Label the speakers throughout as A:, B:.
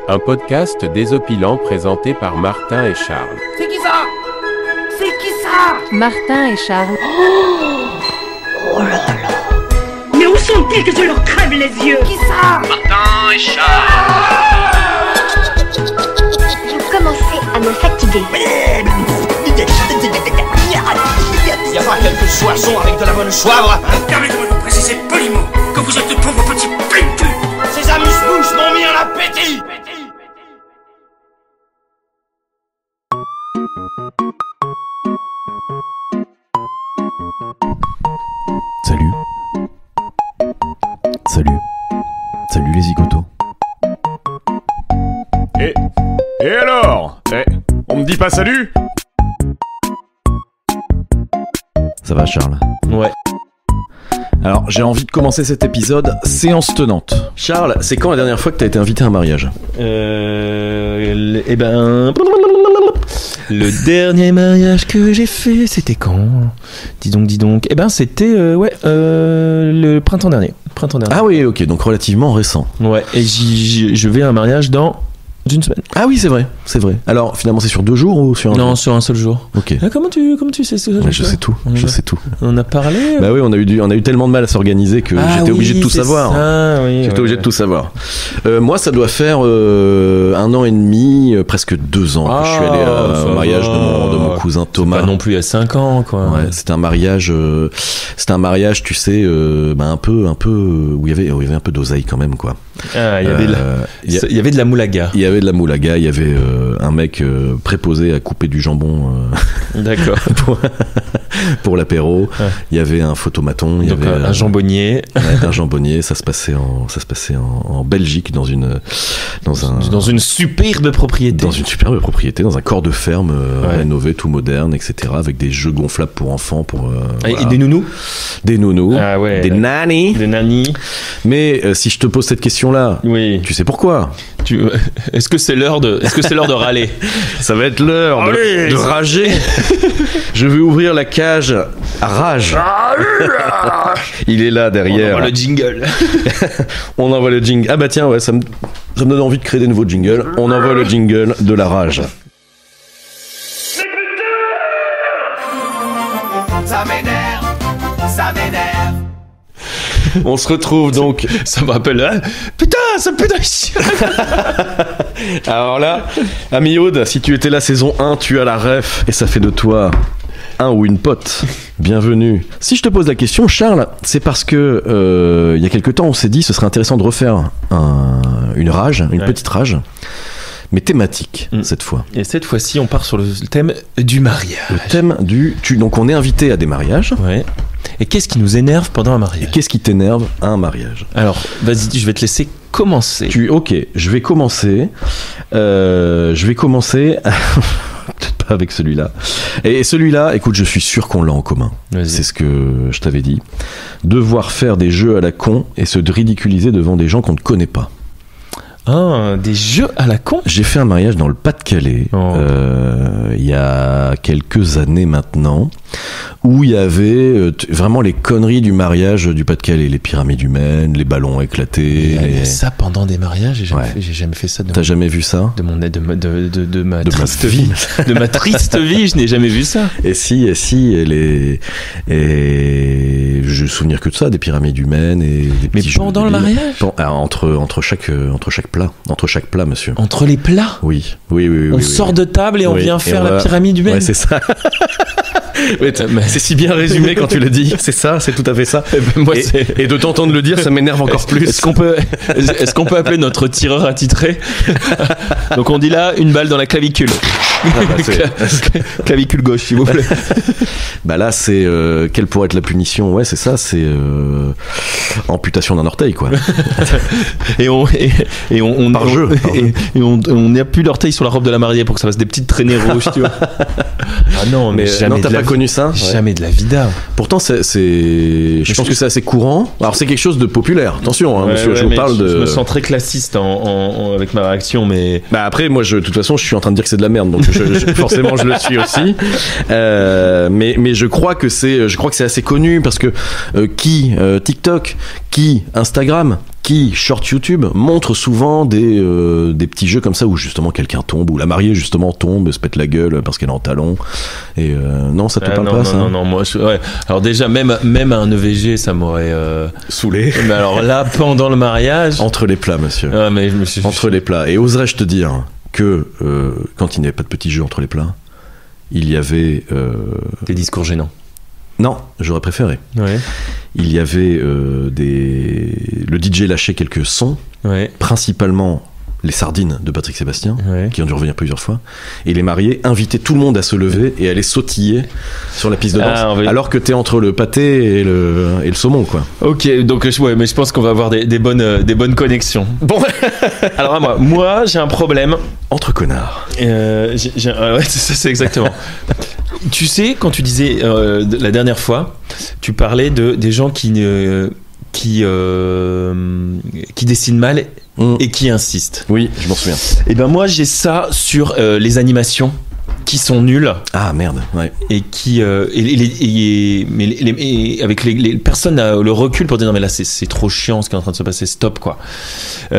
A: Un podcast désopilant présenté par Martin et Charles.
B: C'est qui ça? C'est qui ça?
C: Martin et Charles.
B: Oh là là. Mais où sont-ils que je leur crève les yeux? Qui ça?
D: Martin et Charles.
E: Vous commencez à me fatiguer.
D: Y a pas quelques soissons avec de la bonne soivre, hein?
F: Permettez-moi de vous préciser poliment que vous êtes de pauvres petits cul.
D: Ces amuse-bouches m'ont mis en appétit.
G: Salut les zigotos.
H: Et alors? On me dit pas salut?
G: Ça va Charles?
I: Ouais.
G: Alors j'ai envie de commencer cet épisode séance tenante. Charles, c'est quand la dernière fois que t'as été invité à un mariage?
I: Eh ben... Le dernier mariage que j'ai fait, c'était quand? Dis donc. Eh ben c'était le printemps dernier.
G: Ah oui, ok, donc relativement récent.
I: Ouais, et je vais à un mariage dans une semaine.
G: Ah oui, c'est vrai. Alors finalement c'est sur 2 jours ou sur un jour?
I: Non, sur un seul jour.
G: Ok.
I: Ah, comment tu sais ça?
G: Je sais tout.
I: On a parlé.
G: Bah oui, on a eu tellement de mal à s'organiser que j'étais obligé de tout savoir.
I: J'étais
G: obligé de tout savoir. Moi, ça doit faire 1 an et demi, presque 2 ans que je suis allé au mariage de mon cousin Thomas.
I: Pas non plus à 5 ans, quoi.
G: Ouais, c'était un mariage, tu sais, un peu où il y avait un peu d'oseille quand même, quoi.
I: Ah, il y avait de la moulaga.
G: Il y avait de la moulaga, il y avait un mec préposé à couper du jambon.
I: D'accord.
G: pour l'apéro. Ouais. Il y avait un photomaton. Il y avait
I: un jambonnier.
G: Ouais, un jambonnier. Ça se passait en Belgique dans une
I: superbe propriété.
G: Dans un corps de ferme rénové, tout moderne, etc. Avec des jeux gonflables pour enfants.
I: Et des nounous.
G: Des nounous.
I: Ah ouais.
G: Des nannies. Mais si je te pose cette question-là,
I: oui.
G: Tu sais pourquoi?
I: Est-ce que c'est l'heure de râler?
G: Ça va être l'heure de rager. Je vais ouvrir la cage à rage. Il est là derrière.
I: On envoie le jingle.
G: On envoie le jingle. Ah bah tiens, ouais, ça me donne envie de créer des nouveaux jingles. On envoie le jingle de la rage.
D: Ça m'énerve.
G: On se retrouve donc.
I: Ça me rappelle. Putain, ça pue dans les cieux.
G: Alors là, ami Aude, si tu étais là saison 1, tu as la ref et ça fait de toi un ou une pote. Bienvenue. Si je te pose la question, Charles, c'est parce que il y a quelque temps, on s'est dit ce serait intéressant de refaire une petite rage. Mais thématique, cette fois.
I: Et cette fois-ci, on part sur le thème du mariage.
G: Le thème donc on est invité à des mariages.
I: Ouais. Et qu'est-ce qui nous énerve pendant un mariage?
G: Et qu'est-ce qui t'énerve à un mariage? Alors,
I: vas-y, je vais te laisser commencer.
G: Ok, je vais commencer. Peut-être pas avec celui-là. Et celui-là, écoute, je suis sûr qu'on l'a en commun.
I: Vas-y.
G: C'est ce que je t'avais dit. Devoir faire des jeux à la con et se ridiculiser devant des gens qu'on ne connaît pas.
I: Ah, des jeux à la con?
G: J'ai fait un mariage dans le Pas-de-Calais il y a quelques années maintenant, où il y avait vraiment les conneries du mariage du Pas-de-Calais, les pyramides humaines, les ballons éclatés.
I: Ça pendant des mariages, j'ai jamais fait ça.
G: T'as jamais vu ça?
I: De ma triste vie. De ma triste vie, je n'ai jamais vu ça.
G: Et je me souviens que de ça, des pyramides humaines et des petits jeux.
I: Mais pendant le mariage?
G: Entre chaque plat, monsieur.
I: Entre les plats?
G: Oui.
I: On sort de table et on vient faire la pyramide humaine.
G: Ouais, c'est ça. C'est si bien résumé quand tu le dis. C'est ça, c'est tout à fait ça. Et de t'entendre le dire, ça m'énerve encore plus.
I: Est-ce qu'on peut appeler notre tireur attitré? Donc on dit là, une balle dans la clavicule. Clavicule gauche, s'il vous plaît.
G: Bah là, c'est quelle pourrait être la punition? Ouais, c'est ça, c'est amputation d'un orteil, quoi.
I: Et on
G: par jeu.
I: Et on appuie l'orteil sur la robe de la mariée pour que ça fasse des petites traînées rouges, tu vois. Ah non, mais jamais.
G: Non, t'as pas connu ça?
I: Jamais de la vida.
G: Pourtant, je pense que c'est assez courant. Alors, c'est quelque chose de populaire. Attention, hein, monsieur, je vous parle de.
I: Je me sens très classiste avec ma réaction, mais.
G: Bah après, moi, de toute façon, je suis en train de dire que c'est de la merde, donc forcément, je le suis aussi. Mais je crois que c'est assez connu parce que TikTok, Instagram, qui, short YouTube, montre souvent des petits jeux comme ça où justement quelqu'un tombe, où la mariée justement tombe, se pète la gueule parce qu'elle est en talons. Et non, ça te parle pas, ça?
I: Non, moi, ouais. Alors déjà, même à un EVG, ça m'aurait
G: saoulé.
I: Mais alors là, pendant le mariage,
G: entre les plats, monsieur.
I: Ah, mais je me suis...
G: Entre les plats. Et oserais-je te dire que quand il n'y avait pas de petits jeux entre les plats, il y avait
I: des discours gênants.
G: Non, j'aurais préféré.
I: Ouais.
G: Il y avait le DJ lâchait quelques sons, principalement les sardines de Patrick Sébastien, qui ont dû revenir plusieurs fois, et les mariés invitaient tout le monde à se lever et à aller sautiller sur la piste de danse, alors que t'es entre le pâté et le saumon, quoi.
I: Ok, donc ouais, mais je pense qu'on va avoir des bonnes connexions. Bon, alors à moi j'ai un problème
G: entre connards.
I: Ouais, c'est exactement. Tu sais, quand tu disais la dernière fois, tu parlais des gens qui dessinent mal et qui insistent.
G: Oui, je m'en souviens.
I: Et ben moi j'ai ça sur les animations qui sont nulles.
G: Ah merde, ouais.
I: Et qui avec les personnes a le recul pour dire non mais là c'est trop chiant ce qui est en train de se passer, stop quoi. À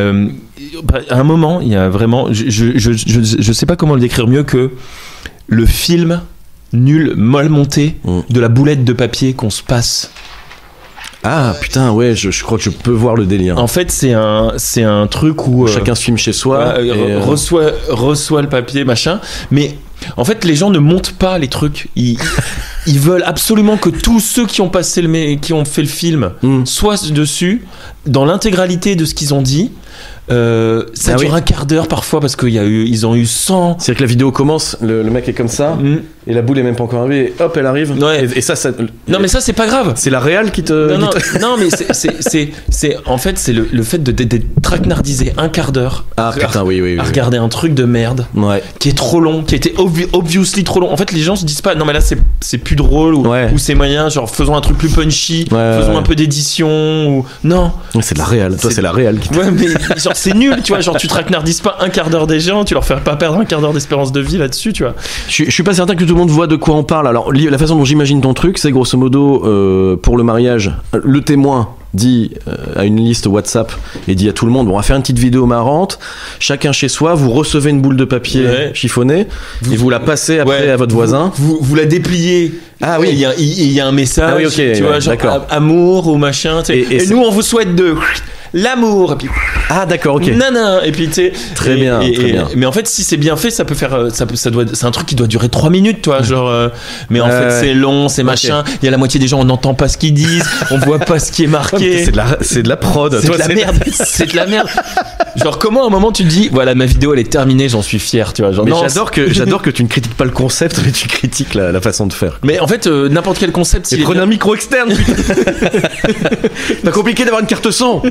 I: un moment il y a vraiment, je sais pas comment le décrire mieux que le film nul, mal monté de la boulette de papier qu'on se passe.
G: Ah putain, ouais, je crois que je peux voir le délire.
I: En fait, c'est un truc où
G: chacun se filme chez soi,
I: reçoit le papier, machin. Mais en fait, les gens ne montent pas les trucs. Ils veulent absolument que tous ceux qui ont qui ont fait le film soient dessus dans l'intégralité de ce qu'ils ont dit. Ça dure un quart d'heure parfois parce qu'ils ont eu 100.
G: C'est-à-dire que la vidéo commence, le mec est comme ça, et la boule est même pas encore arrivée, et hop, elle arrive.
I: Ouais.
G: Et ça.
I: Non, mais ça, c'est pas grave.
G: C'est la réal qui te.
I: Non, mais c'est en fait, c'est le fait d'être traquenardisé un quart d'heure.
G: Ah putain, oui.
I: À regarder un truc de merde qui est trop long, qui était obviously trop long. En fait, les gens se disent pas, non, mais là, c'est plus drôle ou c'est moyen, genre faisons un truc plus punchy, faisons un peu d'édition ou. Non.
G: C'est de la réal. Toi, c'est la réal qui te.
I: Ouais, mais genre, c'est nul, tu vois. Genre, tu traquenardises pas un quart d'heure des gens, tu leur fais pas perdre un quart d'heure d'espérance de vie là-dessus, tu vois.
G: Je suis pas certain que tout le monde voit de quoi on parle. Alors, la façon dont j'imagine ton truc, c'est grosso modo, pour le mariage, le témoin dit à une liste WhatsApp et dit à tout le monde, bon, on va faire une petite vidéo marrante, chacun chez soi, vous recevez une boule de papier chiffonnée et vous la passez après à votre voisin.
I: Vous la dépliez. Ah oui, il y a un message,
G: ah oui, okay,
I: tu vois, genre amour ou machin, et nous on vous souhaite de l'amour, et puis
G: ah d'accord, ok,
I: non, et puis tu sais,
G: très bien.
I: Mais en fait, si c'est bien fait, ça peut faire, c'est un truc qui doit durer 3 minutes, toi, genre, mais en fait c'est long, c'est machin, il y a la moitié des gens, on n'entend pas ce qu'ils disent, on voit pas ce qui est marqué.
G: C'est de la prod,
I: c'est de la merde, c'est de la merde. Genre, comment à un moment tu te dis, voilà, ma vidéo elle est terminée, j'en suis fier, tu vois. Genre,
G: mais j'adore que tu ne critiques pas le concept, mais tu critiques la façon de faire.
I: Mais en fait, n'importe quel concept.
G: Et prenez un micro externe, putain. Pas compliqué d'avoir une carte son.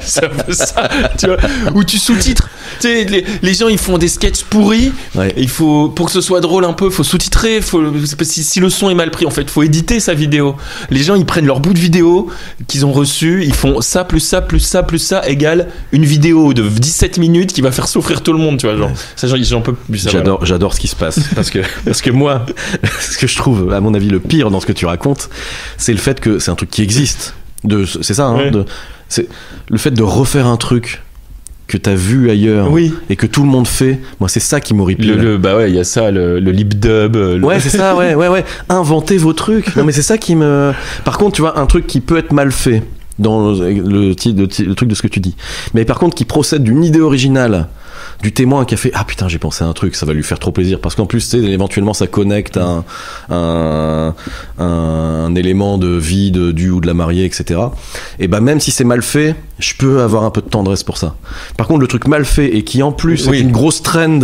I: C'est un peu ça, tu vois. Où tu sous-titres. Tu sais, les gens ils font des sketchs pourris. Il faut, pour que ce soit drôle un peu, faut sous-titrer. Si le son est mal pris, en fait, faut éditer sa vidéo. Les gens ils prennent leur bout de vidéo qu'ils ont reçu, ils font ça plus ça plus ça plus ça égale une vidéo de 17 minutes qui va faire souffrir tout le monde, tu vois, genre. Ça, j'en peux plus.
G: J'adore ce qui se passe parce que moi, ce que je trouve, à mon avis, le pire dans ce que tu racontes, c'est le fait que c'est un truc qui existe. C'est ça, hein, c'est le fait de refaire un truc que t'as vu ailleurs et que tout le monde fait. Moi, c'est ça qui m'horripile.
I: Bah ouais, il y a ça, le lip dub.
G: Ouais, c'est ça, ouais. Inventez vos trucs. Non, mais c'est ça qui me. Par contre, tu vois, un truc qui peut être mal fait dans le truc de ce que tu dis, mais par contre qui procède d'une idée originale du témoin qui a fait ah putain j'ai pensé à un truc, ça va lui faire trop plaisir parce qu'en plus tu sais éventuellement ça connecte à un élément de vie du ou de la mariée, etc. Et bah même si c'est mal fait, je peux avoir un peu de tendresse pour ça. Par contre le truc mal fait et qui en plus est une grosse trend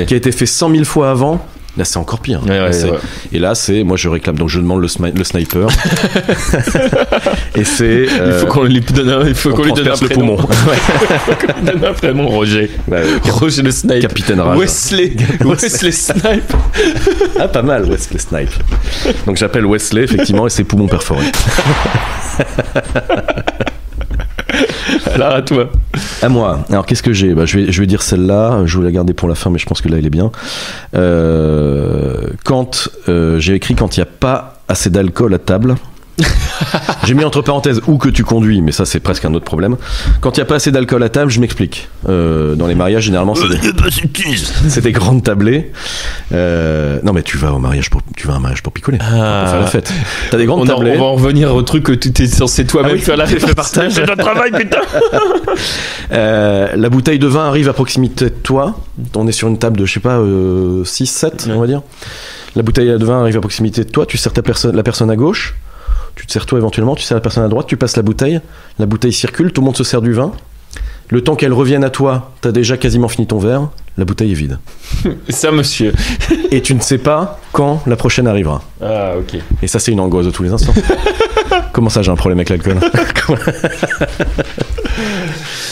G: qui a été fait 100 000 fois avant, là c'est encore pire. Et là c'est, moi je réclame, donc je demande le sniper. Et c'est
I: il faut qu'on lui donne un
G: poumon.
I: Donne un prénom. Roger. Roger le snipe.
G: Capitaine Rage.
I: Wesley Snipe.
G: Ah pas mal, Wesley Snipe. Donc j'appelle Wesley effectivement et ses poumons perforés.
I: Alors à toi.
G: À moi. Alors qu'est-ce que j'ai ? Je vais dire celle-là. Je voulais la garder pour la fin, mais je pense que là elle est bien. Quand j'ai écrit quand il n'y a pas assez d'alcool à table, J'ai mis entre parenthèses ou que tu conduis, mais ça c'est presque un autre problème. Quand il n'y a pas assez d'alcool à table, je m'explique. Dans les mariages, généralement, c'est des grandes tablées. Non, mais tu vas à un mariage pour picoler, pour faire la fête. T'as des grandes tablées.
I: On va en revenir au truc que tu es censé toi-même faire la
G: partage.
I: C'est notre travail, putain.
G: La bouteille de vin arrive à proximité de toi. On est sur une table de, je sais pas, 6, 7, on va dire. La bouteille de vin arrive à proximité de toi. Tu sers la personne à gauche. Tu te sers toi éventuellement, tu sers la personne à droite, tu passes la bouteille circule, tout le monde se sert du vin. Le temps qu'elle revienne à toi, t'as déjà quasiment fini ton verre, la bouteille est vide.
I: Ça, monsieur.
G: Et tu ne sais pas quand la prochaine arrivera.
I: Ah, ok.
G: Et ça, c'est une angoisse de tous les instants. Comment ça, j'ai un problème avec l'alcool?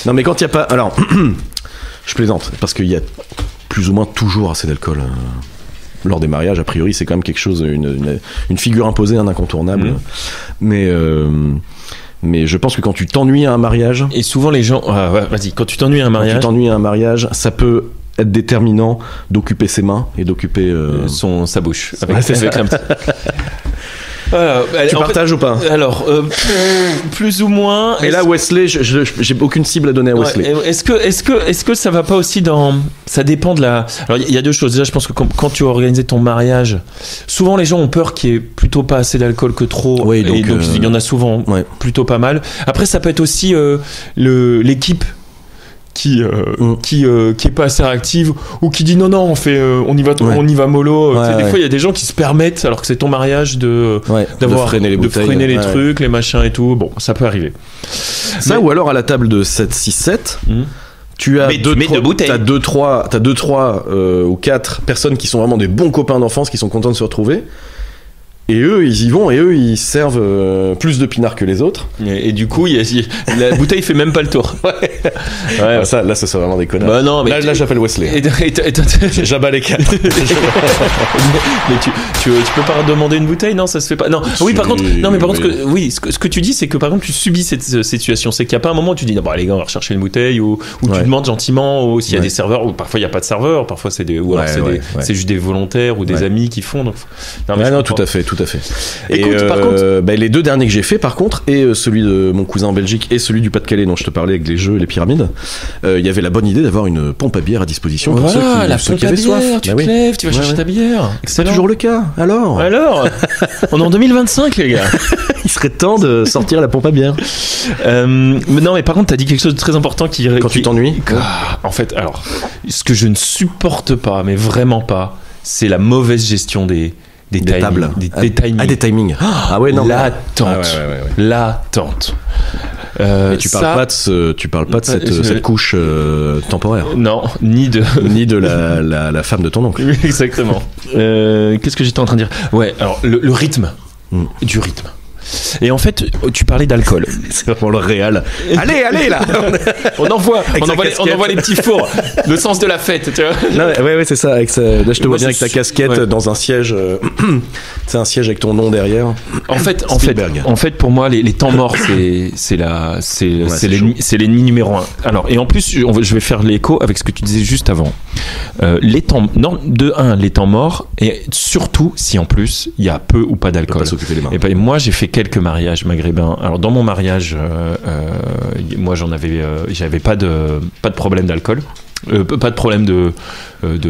G: Non, mais quand il n'y a pas... Alors, je plaisante, parce qu'il y a plus ou moins toujours assez d'alcool. Lors des mariages, a priori, c'est quand même quelque chose, une figure imposée, un incontournable. Mais je pense que quand tu t'ennuies à un mariage...
I: Et souvent les gens... Ah, ouais, vas-y, quand tu t'ennuies à un mariage...
G: ça peut être déterminant d'occuper ses mains et d'occuper...
I: sa bouche. Avec un petit...
G: tu partages ou pas?
I: Alors, plus ou moins.
G: Et là, Wesley, j'ai aucune cible à donner à Wesley.
I: Ouais, est-ce que ça va pas aussi dans... Ça dépend de la... Alors, il y a deux choses. Déjà, je pense que quand tu as organisé ton mariage, souvent les gens ont peur qu'il y ait plutôt pas assez d'alcool que trop.
G: Oui, donc,
I: et donc il y en a souvent plutôt pas mal. Après, ça peut être aussi l'équipe qui est pas assez réactive ou qui dit non on y va mollo. Des fois il y a des gens qui se permettent alors que c'est ton mariage de
G: freiner les bouteilles,
I: freiner les trucs, les machins et tout. Bon, ça peut arriver.
G: Ça ou alors à la table de 7 6 7 tu as deux trois ou 4 personnes qui sont vraiment des bons copains d'enfance qui sont contents de se retrouver. Et eux, ils y vont, et eux, ils servent plus de pinard que les autres.
I: Et du coup, la bouteille fait même pas le tour.
G: Là, ça serait vraiment des connards.
I: Bah non, mais
G: là, j'appelle Wesley. J'abats les 4.
I: Mais tu peux pas demander une bouteille? Non, ça se fait pas. Non. Oui, par contre, ce que tu dis, c'est que par contre, tu subis cette situation. C'est qu'il y a pas un moment où tu dis, non, bah, les gars, on va rechercher une bouteille, ou tu demandes gentiment, s'il y a des serveurs, ou parfois il y a pas de serveurs, parfois c'est c'est juste des volontaires ou des amis qui font. Donc...
G: Non, tout à fait. Écoute, par contre, les 2 derniers que j'ai fait, par contre, et celui de mon cousin en Belgique et celui du Pas-de-Calais dont je te parlais avec les jeux et les pyramides, il y avait la bonne idée d'avoir une pompe à bière à disposition pour ceux qui avaient soif.
I: Tu te lèves, tu vas chercher ta bière.
G: C'est toujours le cas. Alors,
I: on est en 2025, les gars.
G: Il serait temps de sortir la pompe à bière.
I: Mais par contre, t'as dit quelque chose de très important quand
G: tu t'ennuies.
I: En fait, alors, ce que je ne supporte pas, mais vraiment pas, c'est la mauvaise gestion des
G: tables.
I: Des timings.
G: Des timings. Ah ouais, non.
I: L'attente.
G: Mais tu parles pas de cette couche temporaire.
I: Non, ni
G: de la femme de ton oncle.
I: Exactement. Qu'est-ce que j'étais en train de dire? Ouais, alors le rythme. Du rythme. Et en fait, tu parlais d'alcool.
G: C'est vraiment le réel. Allez là.
I: On envoie les petits fours. Le sens de la fête, tu vois.
G: Non, ouais, c'est ça. Là, je te vois bien avec ta casquette dans un siège. C'est un siège avec ton nom derrière.
I: En fait, pour moi, les temps morts, c'est l'ennemi numéro 1. Alors, et en plus, je vais faire l'écho avec ce que tu disais juste avant. Les temps morts, et surtout si en plus il y a peu ou pas d'alcool. Et ben, moi, j'ai fait quelques mariages maghrébins. Alors dans mon mariage, moi j'avais pas de problème d'alcool. Pas de problème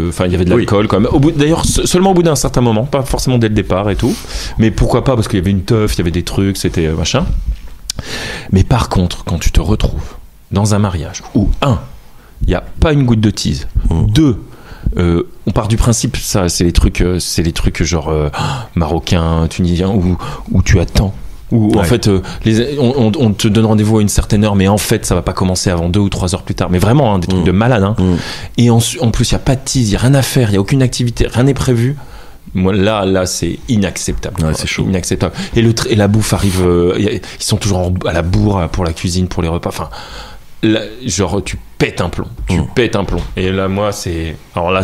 I: enfin il y avait de l'alcool quand même. D'ailleurs seulement au bout d'un certain moment, pas forcément dès le départ et tout. Mais pourquoi pas, parce qu'il y avait une teuf, il y avait des trucs, c'était machin. Mais par contre, quand tu te retrouves dans un mariage où il n'y a pas une goutte de tease, 2, on part du principe, ça c'est les trucs genre marocains, tunisiens, où tu attends, où en fait on te donne rendez-vous à une certaine heure, mais en fait ça va pas commencer avant 2 ou 3 heures plus tard, mais vraiment des trucs de malade, et en plus il y a pas de tease, il y a rien à faire, il y a aucune activité, rien n'est prévu. Moi là c'est inacceptable.
G: C'est chaud.
I: Inacceptable. Et la bouffe arrive, ils sont toujours à la bourre pour la cuisine, pour les repas, enfin là, genre tu pètes un plomb. Et là moi c'est moi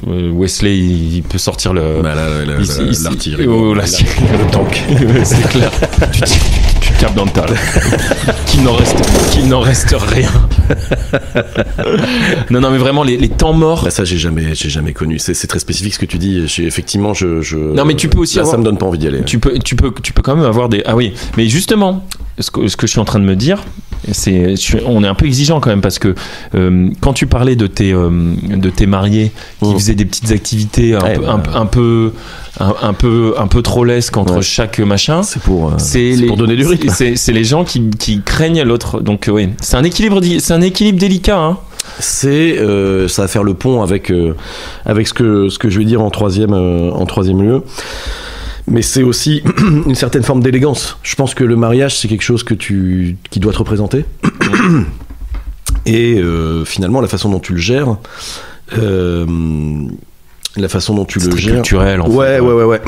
I: Wesley il peut sortir l'artillerie,
G: le tank.
I: C'est clair. tu handicap mental. Qu'il n'en reste rien. Non, mais vraiment, les temps morts.
G: Bah ça, j'ai jamais connu. C'est très spécifique ce que tu dis. Effectivement,
I: Non, mais tu peux aussi
G: là, ça me donne pas envie d'y aller.
I: Tu peux quand même avoir des. Ah oui, mais justement, ce que je suis en train de me dire, on est un peu exigeant quand même parce que quand tu parlais de tes mariés qui faisaient des petites activités un peu trop lesques entre chaque machin,
G: c'est pour donner du rythme.
I: C'est les gens qui craignent l'autre. Donc oui, c'est un équilibre délicat. Hein.
G: Ça va faire le pont avec ce que je vais dire en troisième lieu. Mais c'est aussi une certaine forme d'élégance. Je pense que le mariage, c'est quelque chose qui doit te représenter. Et finalement, la façon dont tu le gères, la façon dont tu le gères,
I: culturel. En
G: fait. Ouais.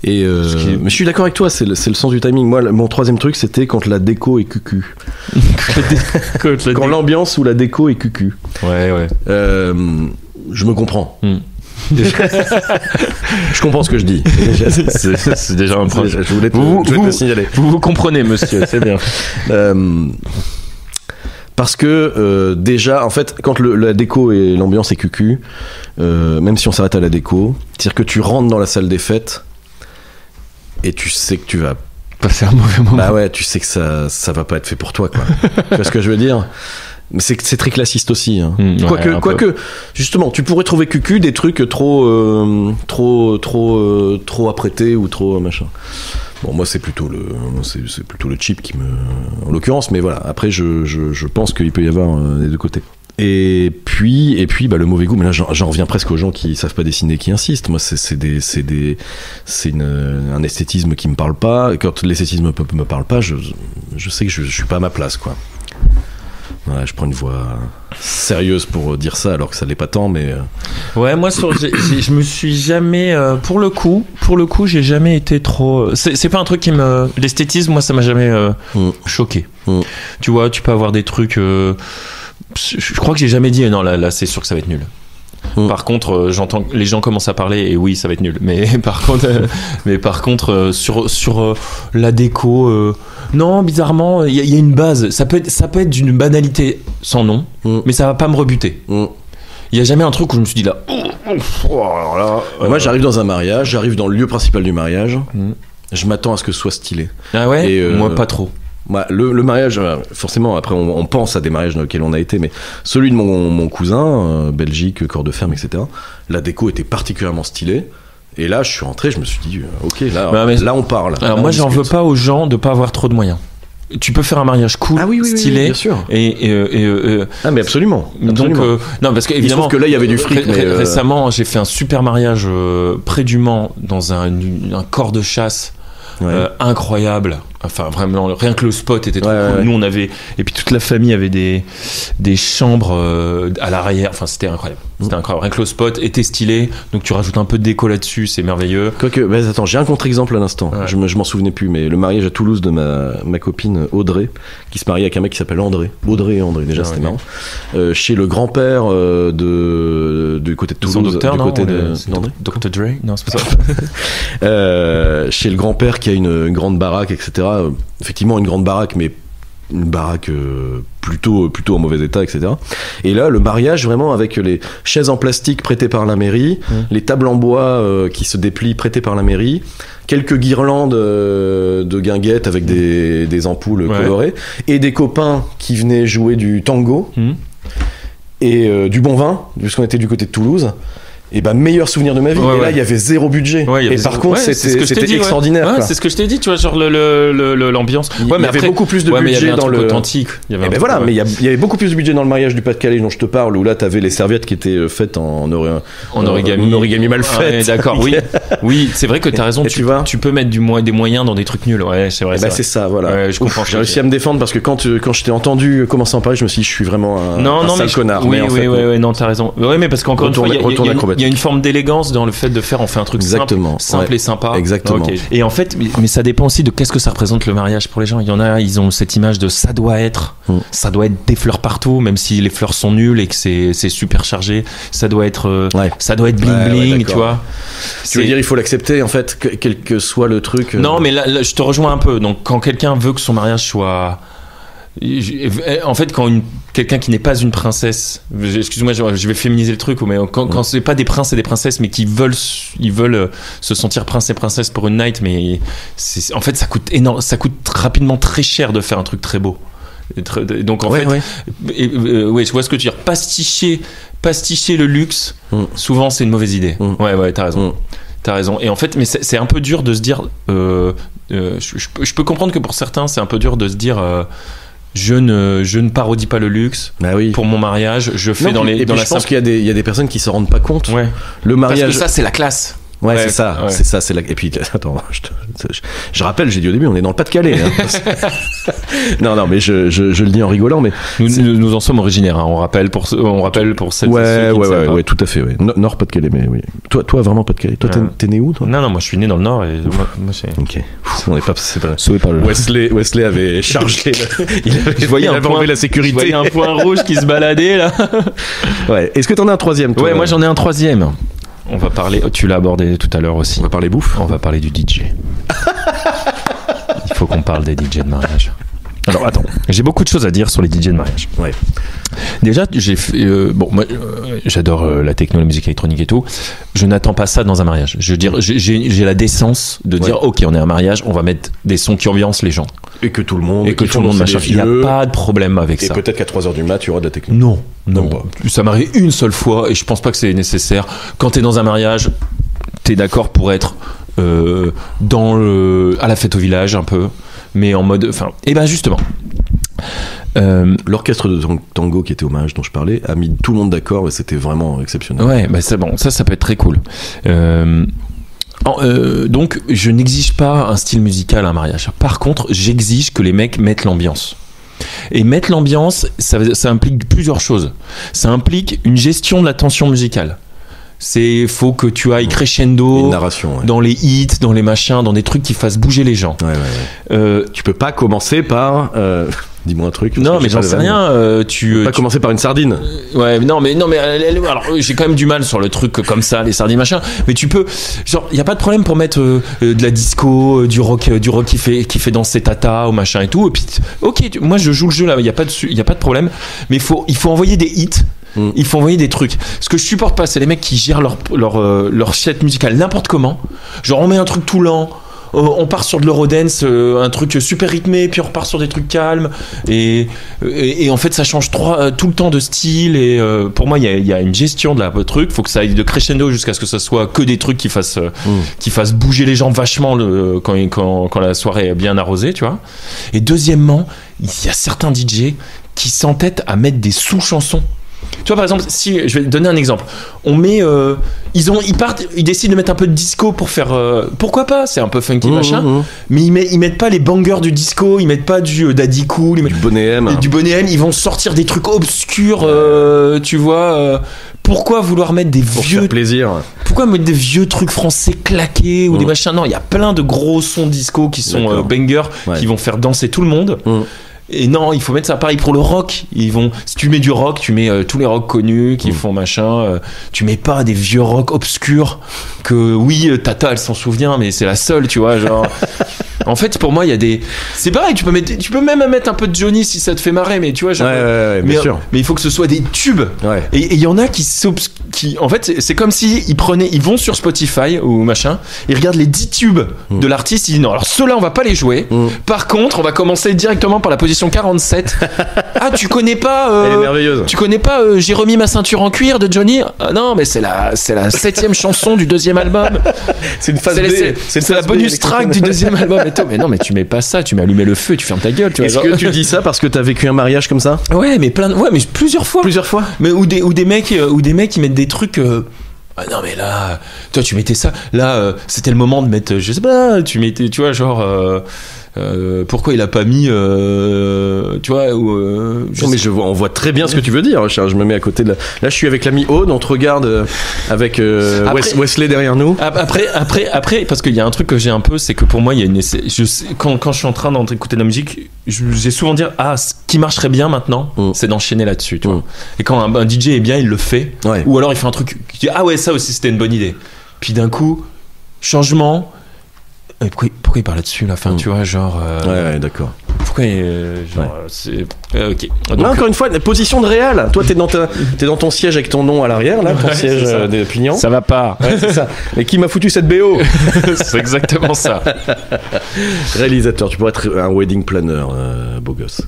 G: Et mais je suis d'accord avec toi. C'est le sens du timing. Moi, mon troisième truc, c'était quand la déco est cucu. Quand l'ambiance ou la déco est cucu.
I: Ouais.
G: Je me comprends. Je comprends ce que je dis.
I: C'est déjà un problème.
G: Je voulais te signaler.
I: Vous comprenez, monsieur, c'est bien.
G: Parce que déjà, en fait, quand la déco et l'ambiance est cucu, même si on s'arrête à la déco, c'est-à-dire que tu rentres dans la salle des fêtes et tu sais que tu vas
I: passer un mauvais moment.
G: Bah ouais, tu sais que ça va pas être fait pour toi, quoi. Tu vois ce que je veux dire ? Mais c'est très classiste aussi. Hein. Quoique, justement, tu pourrais trouver cucu des trucs trop apprêtés ou trop machin. Bon, moi, c'est plutôt le cheap qui me, en l'occurrence. Mais voilà. Après, je pense qu'il peut y avoir des deux côtés. Et puis, bah, le mauvais goût. Mais là, j'en reviens presque aux gens qui savent pas dessiner, qui insistent. Moi, c'est un esthétisme qui me parle pas. Et quand l'esthétisme me parle pas, je sais que je suis pas à ma place, quoi. Ouais, je prends une voix sérieuse pour dire ça alors que ça l'est pas tant, mais
I: ouais, moi je me suis jamais pour le coup j'ai jamais été trop c'est pas un truc qui me l'esthétisme, moi ça m'a jamais choqué. Tu vois, tu peux avoir des trucs je crois que j'ai jamais dit non là c'est sûr que ça va être nul. Par contre, j'entends les gens commencent à parler et oui, ça va être nul. Mais par contre, sur la déco, non, bizarrement, il y a une base. Ça peut être d'une banalité sans nom, mais ça va pas me rebuter. Il y a jamais un truc où je me suis dit là. Alors là
G: moi, j'arrive dans un mariage, j'arrive dans le lieu principal du mariage. Je m'attends à ce que ce soit stylé.
I: Ah ouais. Et moi, pas trop.
G: Le mariage, forcément, après on pense à des mariages dans lesquels on a été, mais celui de mon cousin, Belgique, corps de ferme, etc., la déco était particulièrement stylée. Et là, je suis rentré, je me suis dit, ok, là on parle.
I: Alors moi, j'en veux pas aux gens de pas avoir trop de moyens. Tu peux faire un mariage cool, stylé,
G: bien sûr.
I: Ah
G: mais absolument.
I: Donc non, parce que évidemment,
G: que là il y avait du fric.
I: Récemment, j'ai fait un super mariage près du Mans dans un corps de chasse. Incroyable, enfin vraiment rien que le spot était trop cool. Nous on avait, et puis toute la famille avait des chambres à l'arrière, enfin c'était incroyable. Rien que le spot était stylé, donc tu rajoutes un peu de déco là-dessus, c'est merveilleux.
G: Quoique, attends, j'ai un contre-exemple à l'instant. Je m'en souvenais plus, mais le mariage à Toulouse de ma copine Audrey, qui se mariait avec un mec qui s'appelle André. Audrey et André, déjà c'était marrant. Chez le grand-père du côté de Toulouse,
I: docteur,
G: du côté de
I: Dr. Dre, non c'est pas ça.
G: Chez le grand-père qui a une grande baraque, etc. Effectivement une grande baraque, mais une baraque plutôt en mauvais état, etc. Et là, le mariage vraiment avec les chaises en plastique prêtées par la mairie, les tables en bois qui se déplient prêtées par la mairie, quelques guirlandes de guinguettes avec des ampoules colorées, et des copains qui venaient jouer du tango et du bon vin, puisqu'on était du côté de Toulouse. Et bah, meilleur souvenir de ma vie. Et là, il y avait zéro budget. Et par contre, c'était extraordinaire.
I: C'est ce que je t'ai dit, tu vois, genre l'ambiance.
G: Il y avait beaucoup plus de budget dans le
I: authentique.
G: Mais il y avait beaucoup plus de budget dans le mariage du Pas-de-Calais dont je te parle, où là, t'avais les serviettes qui étaient faites en origami mal fait.
I: D'accord, oui, c'est vrai que t'as raison. Tu peux mettre des moyens dans des trucs nuls. Ouais, c'est vrai.
G: C'est ça, voilà.
I: Je comprends.
G: J'ai réussi à me défendre parce que quand je t'ai entendu commencer à en parler, je me suis dit, je suis vraiment un sale connard.
I: Oui, non, t'as raison. Ouais, mais parce qu'encore une fois, y a une forme d'élégance dans le fait de faire, on fait un truc simple et sympa.
G: Exactement.
I: Okay. Et en fait, mais ça dépend aussi de qu'est-ce que ça représente le mariage pour les gens. Il y en a, ils ont cette image de ça doit être des fleurs partout, même si les fleurs sont nulles et que c'est super chargé. Ça doit être bling bling, tu vois.
G: Tu veux dire, il faut l'accepter en fait, quel que soit le truc.
I: Non, mais là, je te rejoins un peu. Donc, quand quelqu'un veut que son mariage soit en fait, quand quelqu'un qui n'est pas une princesse, excuse-moi, je vais féminiser le truc, mais quand c'est pas des princes et des princesses, mais qui veulent se sentir prince et princesse pour une night, mais en fait, ça coûte rapidement très cher de faire un truc très beau. Donc en fait, je vois ce que tu veux dire. Pasticher le luxe, souvent c'est une mauvaise idée. Ouais, t'as raison. T'as raison. Et en fait, mais c'est un peu dur de se dire. Je peux comprendre que pour certains, c'est un peu dur de se dire. Je ne parodie pas le luxe pour mon mariage. Je fais
G: je pense qu'il y a des personnes qui se rendent pas compte.
I: Ouais.
G: Le mariage.
I: Parce que ça, c'est la classe.
G: Ouais, c'est ça. Et puis, attends, je rappelle, j'ai dit au début, on est dans le Pas-de-Calais. Hein. non, mais je le dis en rigolant, mais
I: nous en sommes originaires. Hein. On rappelle pour celles
G: ouais, tout à fait. Ouais. Nord Pas-de-Calais, mais oui. Toi, vraiment Pas-de-calais. Toi, t'es né où, toi ?
I: Non, moi, je suis né dans le Nord et moi c'est.
G: Ok. On n'est pas. C'est pas.
I: Sauvé par le.
G: Wesley avait chargé.
I: Je voyais
G: la sécurité.
I: Je voyais un point rouge qui se baladait là.
G: Ouais. Est-ce que t'en as un troisième, toi ?
I: Ouais, moi j'en ai un troisième. On va parler, tu l'as abordé tout à l'heure aussi.
G: On va parler bouffe.
I: On va parler du DJ. Il faut qu'on parle des DJ de mariage. Alors attends, j'ai beaucoup de choses à dire sur les DJ de mariage.
G: Ouais.
I: Déjà, moi, j'adore la techno, la musique électronique et tout. Je n'attends pas ça dans un mariage. Je veux dire, j'ai la décence de dire, ok, on est à un mariage, on va mettre des sons qui ambiancent les gens.
G: Et que tout le monde.
I: Machin. Il n'y a pas de problème avec ça.
G: Et peut-être qu'à 3h du mat, tu auras de la techno.
I: Non. Ça m'arrive une seule fois et je pense pas que c'est nécessaire. Quand t'es dans un mariage, t'es d'accord pour être à la fête au village un peu, mais en mode. Enfin, et ben justement.
G: L'orchestre de tango qui était au mariage dont je parlais a mis tout le monde d'accord et c'était vraiment exceptionnel.
I: Ouais, bah c'est bon, ça peut être très cool. Donc, je n'exige pas un style musical à un mariage. Par contre, j'exige que les mecs mettent l'ambiance. Et mettre l'ambiance, ça implique plusieurs choses. Ça implique une gestion de la tension musicale. Faut que tu ailles crescendo
G: une narration,
I: dans les hits, dans les machins, dans des trucs qui fassent bouger les gens.
G: Tu peux pas commencer par dis-moi un truc.
I: Non, mais j'en sais rien. Tu
G: peux pas commencer par une sardine.
I: Non, mais alors j'ai quand même du mal sur le truc comme ça, les sardines machin. Mais tu peux, genre, y a pas de problème pour mettre de la disco, du rock qui fait danser tata ou machin et tout. Et puis, ok, moi je joue le jeu là, y a pas de problème. Mais il faut envoyer des hits. Il faut envoyer des trucs. Ce que je supporte pas, c'est les mecs qui gèrent leur set musicale n'importe comment. Genre on met un truc tout lent, on part sur de l'eurodance, un truc super rythmé, puis on repart sur des trucs calmes. Et en fait, ça change tout le temps de style. Et pour moi, il y a une gestion de la truc. Faut que ça aille de crescendo jusqu'à ce que ça soit que des trucs qui fassent bouger les gens vachement quand la soirée est bien arrosée, tu vois. Et deuxièmement, il y a certains DJ qui s'entêtent à mettre des sous-chansons. Tu vois, par exemple, si je vais te donner un exemple, on met, ils décident de mettre un peu de disco pour faire, pourquoi pas, c'est un peu funky machin, mais ils mettent pas les bangers du disco, ils mettent pas du Daddy Cool,
G: du Bonnet M,
I: ils vont sortir des trucs obscurs, tu vois. Pourquoi vouloir mettre des vieux
G: plaisir?
I: Pourquoi mettre des vieux trucs français claqués ou des machins? Non, il y a plein de gros sons disco qui sont bangers, qui vont faire danser tout le monde. Et non, il faut mettre ça pareil pour le rock. Si tu mets du rock, tu mets tous les rocks connus qui font machin. Tu mets pas des vieux rock obscurs que oui, Tata elle s'en souvient, mais c'est la seule, tu vois, genre. En fait, pour moi, il y a des. C'est pareil, tu peux même mettre un peu de Johnny si ça te fait marrer, mais tu vois, genre.
G: Bien sûr.
I: Mais il faut que ce soit des tubes.
G: Ouais.
I: Et il y en a qui en fait, c'est comme si ils vont sur Spotify ou machin, ils regardent les 10 tubes de l'artiste, ils disent non, alors ceux-là on va pas les jouer. Par contre, on va commencer directement par la position 47. Ah, tu connais pas
G: Elle est merveilleuse.
I: Tu connais pas J'ai remis ma ceinture en cuir de Johnny? Ah non, mais c'est la 7e chanson du 2e album.
G: C'est une phase B.
I: C'est la bonus track du 2e album. Mais non, mais tu mets pas ça, tu mets allumer le feu, tu fermes ta gueule.
G: Est-ce que tu dis ça parce que t'as vécu un mariage comme ça?
I: Ouais, mais mais plusieurs fois.
G: Plusieurs fois.
I: Mais ou des mecs qui mettent des trucs. Ah non mais là, toi tu mettais ça. Là, c'était le moment de mettre, je sais pas, tu mettais, tu vois, genre. Pourquoi il a pas mis, tu vois,
G: non, mais on voit très bien ce que tu veux dire, Charles. Je me mets à côté de là, je suis avec l'ami Aude, on te regarde avec Wesley derrière nous.
I: Après, parce qu'il y a un truc que j'ai un peu, c'est que pour moi, il y a quand je suis en train d'écouter de la musique, j'ai souvent dire, ce qui marcherait bien maintenant, c'est d'enchaîner là-dessus, tu vois. Et quand un DJ est bien, il le fait, ou alors il fait un truc qui dit, ah ouais, ça aussi c'était une bonne idée. Puis d'un coup, changement. Pourquoi il parle là-dessus là, enfin, tu vois, genre.
G: Ouais, d'accord.
I: Pourquoi c'est. Ok. Donc,
G: là, encore une fois, la position de réal. Toi, t'es dans ton siège avec ton nom à l'arrière, là, ton siège de pignon.
I: Ça va pas.
G: Ouais, c'est ça. Mais qui m'a foutu cette BO?
I: C'est exactement ça.
G: Réalisateur, tu pourrais être un wedding planner, beau gosse.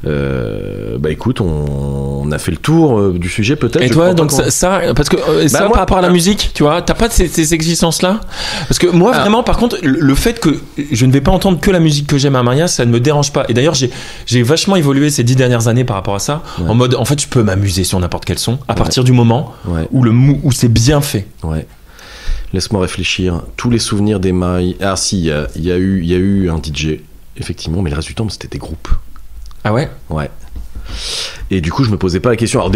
G: Bah écoute, on a fait le tour du sujet peut-être.
I: Et toi, donc ça, parce que ça, moi, par rapport à la musique, tu vois, t'as pas ces exigences-là? Parce que moi, vraiment, par contre, le fait que je ne vais pas entendre que la musique que j'aime à un mariage, ça ne me dérange pas. Et d'ailleurs, j'ai vachement évolué ces 10 dernières années par rapport à ça, en mode, en fait, je peux m'amuser sur n'importe quel son à partir du moment où c'est bien fait. Ouais.
G: Laisse-moi réfléchir. Tous les souvenirs des mariages. Ah si, il y a eu un DJ, effectivement, mais le reste du temps, c'était des groupes.
I: Ah ouais?
G: Ouais. Et du coup, je me posais pas la question. Alors,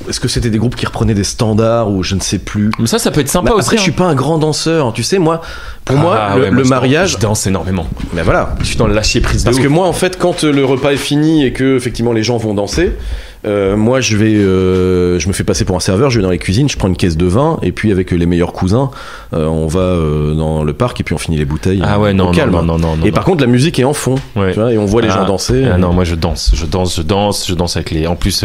G: est-ce que c'était des groupes qui reprenaient des standards ou je ne sais plus.
I: Mais ça peut être sympa aussi.
G: Après, je suis pas un grand danseur. Tu sais, moi, pour moi, le mariage.
I: Je danse énormément.
G: Mais voilà.
I: Je suis dans le lâcher prise.
G: Parce que moi, en fait, quand le repas est fini et que effectivement les gens vont danser, moi, je me fais passer pour un serveur. Je vais dans les cuisines, je prends une caisse de vin et puis avec les meilleurs cousins, on va dans le parc et puis on finit les bouteilles.
I: Ah ouais, non,
G: calme.
I: Non.
G: Et par contre, la musique est en fond. Ouais. Tu vois, et on voit les gens danser.
I: Ah non, moi je danse avec les. En plus,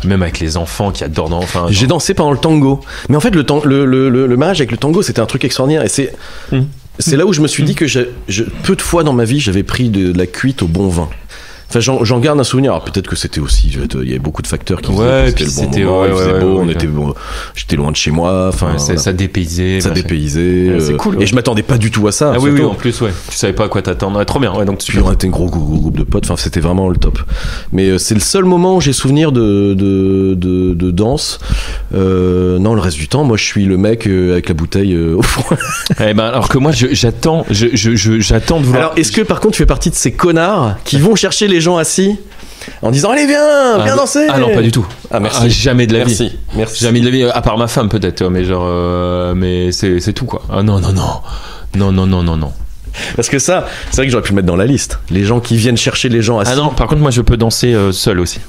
I: même avec les enfants qui adorent. Enfin,
G: j'ai dansé pendant le tango. Mais en fait, le mariage avec le tango, c'était un truc extraordinaire. Et c'est là où je me suis dit que peu de fois dans ma vie, j'avais pris de la cuite au bon vin. Enfin, j'en garde un souvenir. Alors, peut-être que c'était aussi. Il y avait beaucoup de facteurs qui faisaient que c'était le bon moment, il faisait beau, j'étais loin de chez moi. Enfin,
I: ça dépaysait.
G: C'est cool. Et je m'attendais pas du tout à ça.
I: Ah oui, en plus, tu savais pas à quoi t'attendre. Trop bien. Ouais, donc
G: puis on était un gros groupe de potes. Enfin, c'était vraiment le top. Mais c'est le seul moment où j'ai souvenir de danse. Non, le reste du temps, moi, je suis le mec avec la bouteille au fond.
I: Alors que moi, j'attends de vouloir.
G: Alors, est-ce que par contre, tu fais partie de ces connards qui vont chercher les gens assis en disant allez viens danser?
I: Ah non, pas du tout.
G: Ah merci.
I: Jamais de la vie.
G: Merci.
I: Jamais de la vie, à part ma femme peut-être, mais genre mais c'est tout quoi. Ah non.
G: Parce que ça, c'est vrai que j'aurais pu le mettre dans la liste. Les gens qui viennent chercher les gens assis.
I: Ah non, par contre moi je peux danser seul aussi.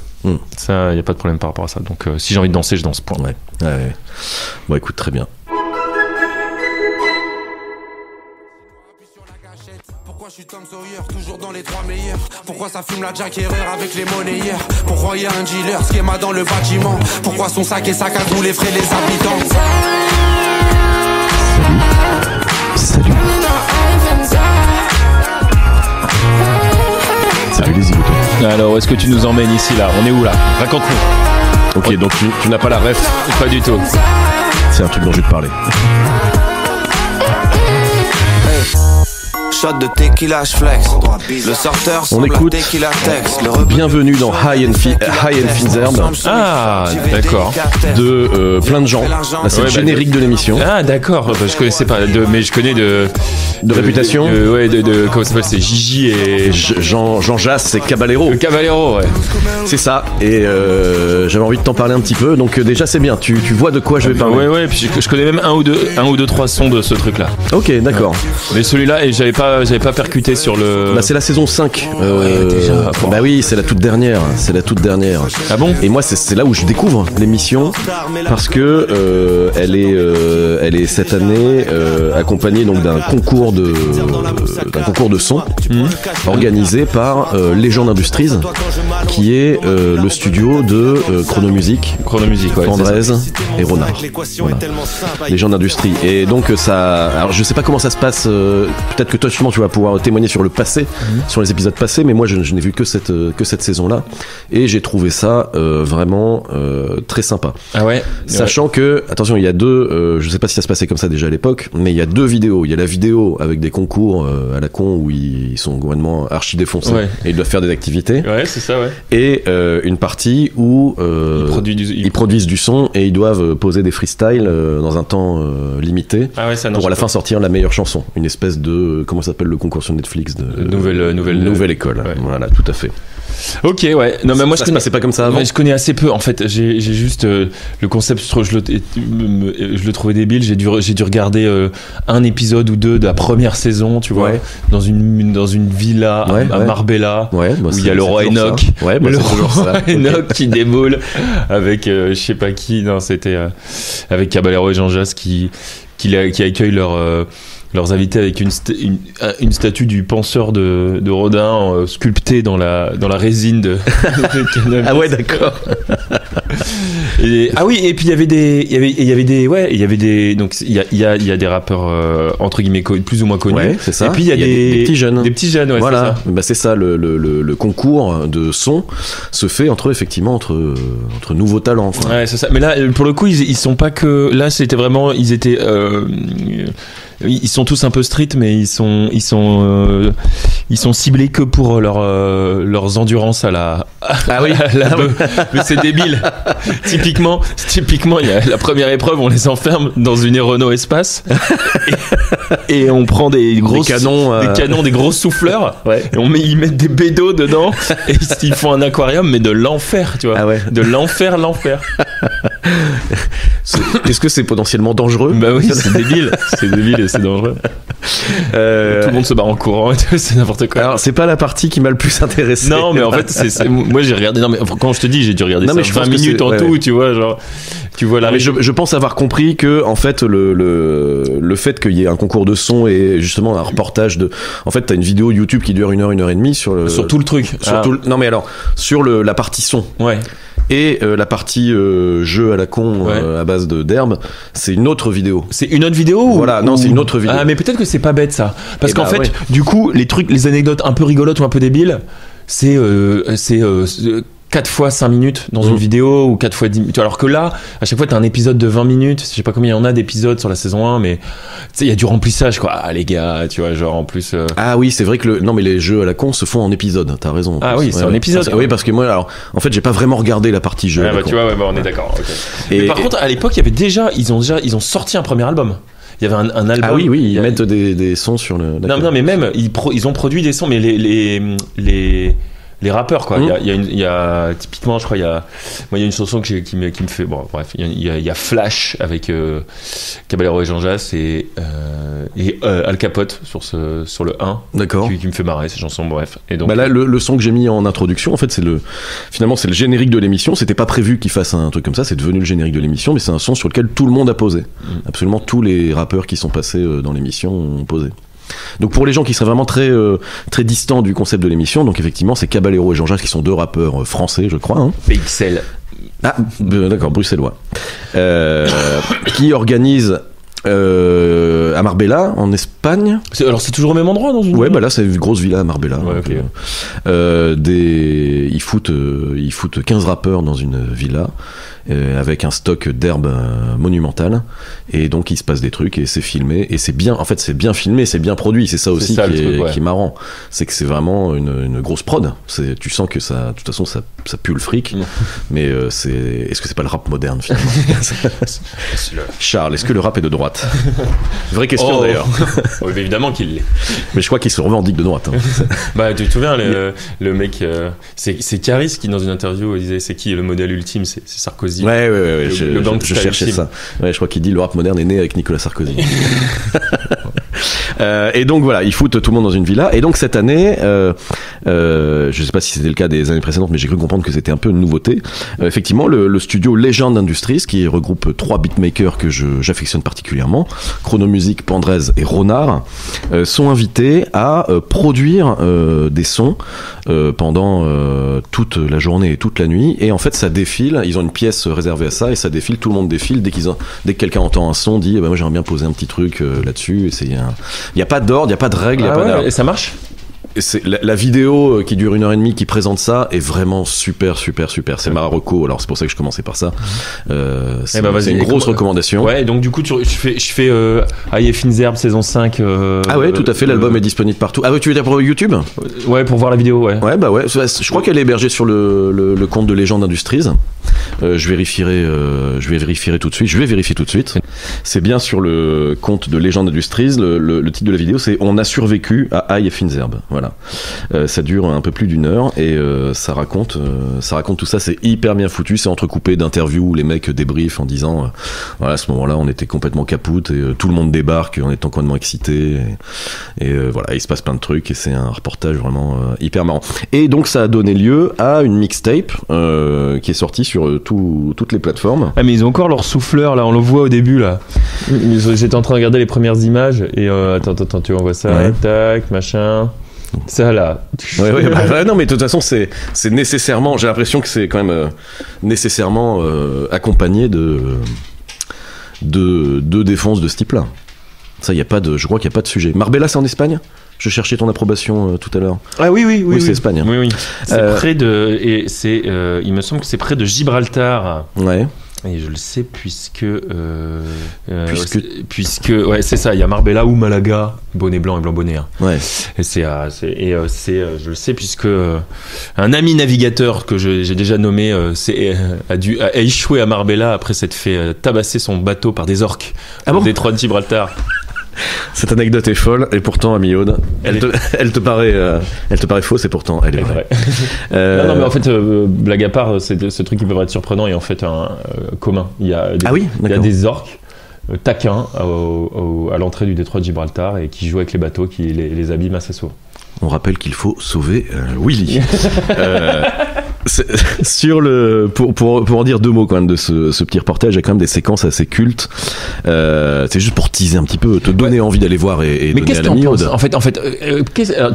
I: Ça, y a pas de problème par rapport à ça. Donc si j'ai envie de danser, je danse. Point.
G: Ouais. Bon écoute, très bien.
C: Pourquoi je suis Tom Sawyer, toujours dans les 3 meilleurs? Pourquoi ça fume la Jack Herrera avec les monnayeurs? Pourquoi y a un dealer, schéma dans le bâtiment? Pourquoi son sac et sac à tous les frais des habitants?
G: Salut les zigotos.
I: Alors où est-ce que tu nous emmènes ici là? On est où là? Raconte-nous.
G: Ok, donc tu n'as pas la ref?
I: Pas du tout.
G: C'est un truc dont je vais te parler.
C: Shot de tequila, flex. Le sorteur
G: on écoute Bienvenue dans High and Finzerb.
I: Ah, d'accord.
G: De plein de gens. Là, c'est le générique de l'émission.
I: Ah, d'accord. Je connaissais pas, mais je connais de
G: réputation.
I: Comment ça s'appelle? C'est Gigi et
G: Jean Jass et Caballero.
I: Caballero, ouais.
G: C'est ça. Et j'avais envie de t'en parler un petit peu. Donc déjà, c'est bien. Tu vois de quoi je vais parler.
I: Ouais. Puis je connais même un ou deux, trois sons de ce truc-là.
G: Ok, d'accord.
I: Mais celui-là, et j'avais pas percuté sur le.
G: Bah, c'est la saison 5.
I: Déjà.
G: Bah oui, c'est la toute dernière.
I: Ah bon?
G: Et moi, c'est là où je découvre l'émission parce que elle est cette année accompagnée donc d'un concours de son organisé par Legend Industries, qui est le studio de Chronomusic,
I: ouais,
G: Andrés et Ronard. Voilà. Legend Industries. Et donc ça. Alors je sais pas comment ça se passe. Peut-être que toi justement tu vas pouvoir témoigner sur le passé, sur les épisodes passés, mais moi je n'ai vu que cette saison-là, et j'ai trouvé ça vraiment très sympa.
I: Ah ouais.
G: Sachant que, attention, il y a deux, je sais pas si ça se passait comme ça déjà à l'époque, mais il y a deux vidéos. Il y a la vidéo avec des concours à la con où ils sont complètement archi défoncés et ils doivent faire des activités.
I: Ouais, c'est ça, ouais.
G: Et une partie où ils produisent du son et ils doivent poser des freestyles dans un temps limité pour à la fin sortir la meilleure chanson. Une espèce de, comment ça s'appelle le concours sur Netflix de Nouvelle École. Ouais. Voilà, tout à fait.
I: Ok, ouais. Non, mais moi
G: ça se passait pas comme ça avant.
I: Je connais assez peu. En fait, j'ai juste le concept. Je le trouvais débile. J'ai dû regarder un épisode ou deux de la première saison, tu vois, dans une villa à Marbella, où il y a le roi Enoch.
G: Ouais,
I: le roi Enoch qui déboule avec je sais pas qui. Non, c'était avec Caballero et Jean Jass qui accueillent leurs invités avec une statue du penseur de Rodin sculptée dans la résine de cannabis.
G: Ah ouais, d'accord.
I: Et puis il y avait des donc il y a des rappeurs entre guillemets plus ou moins connus.
G: Ouais, c'est ça.
I: Et puis il y a des petits jeunes. Ouais,
G: voilà. C'est ça le concours de son se fait entre nouveaux talents, quoi.
I: Ouais, c'est ça. Mais là pour le coup ils sont pas que là, c'était vraiment ils sont tous un peu street, mais ils sont ciblés que pour leurs endurances à la mais c'est débile. Typiquement il y a la première épreuve, on les enferme dans une Renault Espace et on prend des canons, des gros souffleurs, et ils mettent des bédos dedans et ils font un aquarium, mais de l'enfer, tu vois.
G: Ah ouais.
I: De l'enfer.
G: Est-ce que c'est potentiellement dangereux?
I: Bah oui, c'est débile et c'est dangereux. Tout le monde se barre en courant et tout, c'est n'importe quoi.
G: Alors c'est pas la partie qui m'a le plus intéressé.
I: Non, mais en fait moi j'ai regardé, non mais quand je te dis j'ai dû regarder 20 minutes en tout, tu vois, genre tu vois là.
G: Mais je pense avoir compris que en fait le fait qu'il y ait un concours de son et justement un reportage en fait t'as une vidéo YouTube qui dure 1h et demie sur
I: tout le truc.
G: Non mais alors sur la partie son.
I: Ouais.
G: Et la partie jeu à la con à base d'herbe, c'est une autre vidéo.
I: C'est une autre vidéo
G: Voilà, non, c'est une autre vidéo.
I: Ah, mais peut-être que c'est pas bête ça. Parce qu'en fait, du coup, les anecdotes un peu rigolotes ou un peu débiles, c'est 4 fois 5 minutes dans une vidéo ou 4 fois 10 minutes. Alors que là, à chaque fois, t'as un épisode de 20 minutes. Je sais pas combien il y en a d'épisodes sur la saison 1, mais tu sais, il y a du remplissage, quoi. Ah, les gars, tu vois, genre en plus.
G: Ah oui, c'est vrai que non, mais les jeux à la con se font en épisode. T'as raison.
I: Ah oui, c'est en épisode.
G: Oui, parce que moi, alors, en fait, j'ai pas vraiment regardé la partie jeu.
I: Tu vois, on est d'accord. Okay. Mais par contre, à l'époque, il y avait ils ont sorti un premier album. Il y avait un album.
G: Ah oui, ils mettent des sons sur le.
I: Non, mais même ils ont produit des sons, mais les rappeurs, quoi. Il y a typiquement, je crois, il y a une chanson qui me fait, bon, bref, il y a Flash avec Caballero et Jean Jass et Al Capote sur le 1.
G: D'accord.
I: Qui me fait marrer, ces chansons, bref. Et donc
G: là, le son que j'ai mis en introduction, en fait, finalement c'est le générique de l'émission. C'était pas prévu qu'il fasse un truc comme ça, c'est devenu le générique de l'émission, mais c'est un son sur lequel tout le monde a posé. Absolument tous les rappeurs qui sont passés dans l'émission ont posé. Donc pour les gens qui seraient vraiment très très distants du concept de l'émission, donc effectivement c'est Caballero et Jean Jass qui sont deux rappeurs français, je crois.
I: PXL.
G: Ah d'accord, bruxellois. Qui organisent à Marbella en Espagne.
I: Alors c'est toujours au même endroit dans une.
G: Ouais, bah là c'est une grosse villa à Marbella.
I: Ouais, okay.
G: Ils foutent 15 rappeurs dans une villa. Avec un stock d'herbe monumental, et donc il se passe des trucs et c'est filmé et c'est bien, en fait c'est bien filmé, c'est bien produit, c'est ça aussi qui est marrant, c'est que c'est vraiment une grosse prod, tu sens que ça, de toute façon ça pue le fric, mais est-ce que c'est pas le rap moderne finalement? Charles, est-ce que le rap est de droite? Vraie question d'ailleurs.
I: Oui, évidemment qu'il l'est.
G: Mais je crois qu'il se revendique de droite.
I: Bah tu te souviens le mec, c'est Caris qui dans une interview disait c'est qui le modèle ultime, c'est Sarkozy.
G: Ouais, je cherchais ça. Ouais, je crois qu'il dit le rap moderne est né avec Nicolas Sarkozy. Et donc voilà, ils foutent tout le monde dans une villa. Et donc cette année, je sais pas si c'était le cas des années précédentes, mais j'ai cru comprendre que c'était un peu une nouveauté. Effectivement, le studio Legend Industries, qui regroupe 3 beatmakers que j'affectionne particulièrement, Chronomusic, Pandrez et Ronard, sont invités à produire des sons pendant toute la journée et toute la nuit. Et en fait, ça défile. Ils ont une pièce réservée à ça et ça défile. Tout le monde défile dès que quelqu'un entend un son, dit bah moi j'aimerais bien poser un petit truc là-dessus. Et Il y a pas d'ordre, il y a pas de règles, il y a pas d'ordre.
I: Et ça marche.
G: Et c'est la vidéo qui dure 1h30 qui présente ça est vraiment super. C'est ma reco, alors c'est pour ça que je commençais par ça. C'est une grosse recommandation.
I: Ouais, donc du coup je fais Aïe Finzerbe saison 5.
G: Ah ouais, tout à fait, l'album est disponible partout. Ah ouais, tu veux dire pour YouTube ?
I: Ouais, pour voir la vidéo, ouais.
G: Ouais, bah ouais, je crois qu'elle est hébergée sur le compte de Legend Industries. Je vérifierai tout de suite. Je vais vérifier tout de suite. C'est bien sur le compte de Legend Industries. Le titre de la vidéo, c'est On a survécu à Aïe Finzerbe. Voilà. Ça dure un peu plus d'1 heure et ça raconte tout ça. C'est hyper bien foutu. C'est entrecoupé d'interviews où les mecs débriefent en disant voilà, à ce moment-là, on était complètement capoute et tout le monde débarque en étant complètement excité. Et voilà, il se passe plein de trucs et c'est un reportage vraiment hyper marrant. Et donc, ça a donné lieu à une mixtape qui est sortie sur toutes les plateformes.
I: Ah mais ils ont encore leur souffleur là, on le voit au début là. J'étais en train de regarder les premières images et attends, tu envoies ça, ouais. Tac, machin. Ça là.
G: Ouais, non mais de toute façon c'est nécessairement, j'ai l'impression que c'est quand même nécessairement accompagné de défenses de ce type-là. Ça je crois qu'il y a pas de sujet. Marbella, c'est en Espagne ? Je cherchais ton approbation tout à l'heure.
I: Ah oui,
G: c'est Espagne.
I: Oui. C'est près de il me semble que c'est près de Gibraltar.
G: Ouais.
I: Et je le sais puisque ouais, c'est ça, il y a Marbella ou Malaga, bonnet blanc et blanc bonnet. Hein.
G: Ouais.
I: Et je le sais puisque un ami navigateur que j'ai déjà nommé a échoué à Marbella après s'être fait tabasser son bateau par des orques au détroit de Gibraltar.
G: Cette anecdote est folle et pourtant, ami Aude, elle te paraît fausse et pourtant elle est vraie.
I: Non, mais en fait, blague à part, c'est ce truc qui peut être surprenant et en fait commun. Il y a des orques taquins à l'entrée du détroit de Gibraltar et qui jouent avec les bateaux, qui les abîment assez souvent.
G: On rappelle qu'il faut sauver Willy. Pour en dire 2 mots quand même de ce petit reportage, il y a quand même des séquences assez cultes. C'est juste pour teaser un petit peu, te donner envie d'aller voir et
I: mais
G: donner à l'ami Aude.
I: En fait,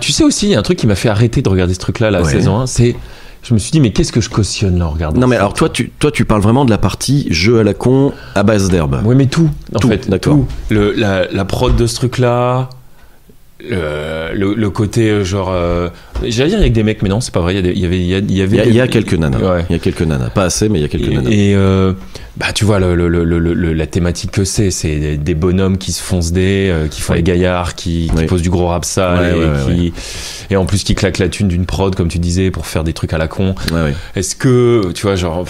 I: tu sais aussi, il y a un truc qui m'a fait arrêter de regarder ce truc-là, la saison 1, c'est... Je me suis dit, mais qu'est-ce que je cautionne là en regardant?
G: Non, mais alors toi, tu parles vraiment de la partie jeu à la con à base d'herbe.
I: Oui, mais tout. En fait,
G: d'accord.
I: Tout. La prod de ce truc-là. Le côté genre j'allais dire avec des mecs, mais non, c'est pas vrai. Il y a
G: quelques nanas.
I: Ouais.
G: Il y a quelques nanas, pas assez, mais il y a quelques nanas.
I: Et tu vois la thématique que c'est des bonhommes qui se foncent qui font les gaillards, qui posent du gros rap sale et en plus qui claquent la thune d'une prod comme tu disais pour faire des trucs à la con. Est-ce que tu vois genre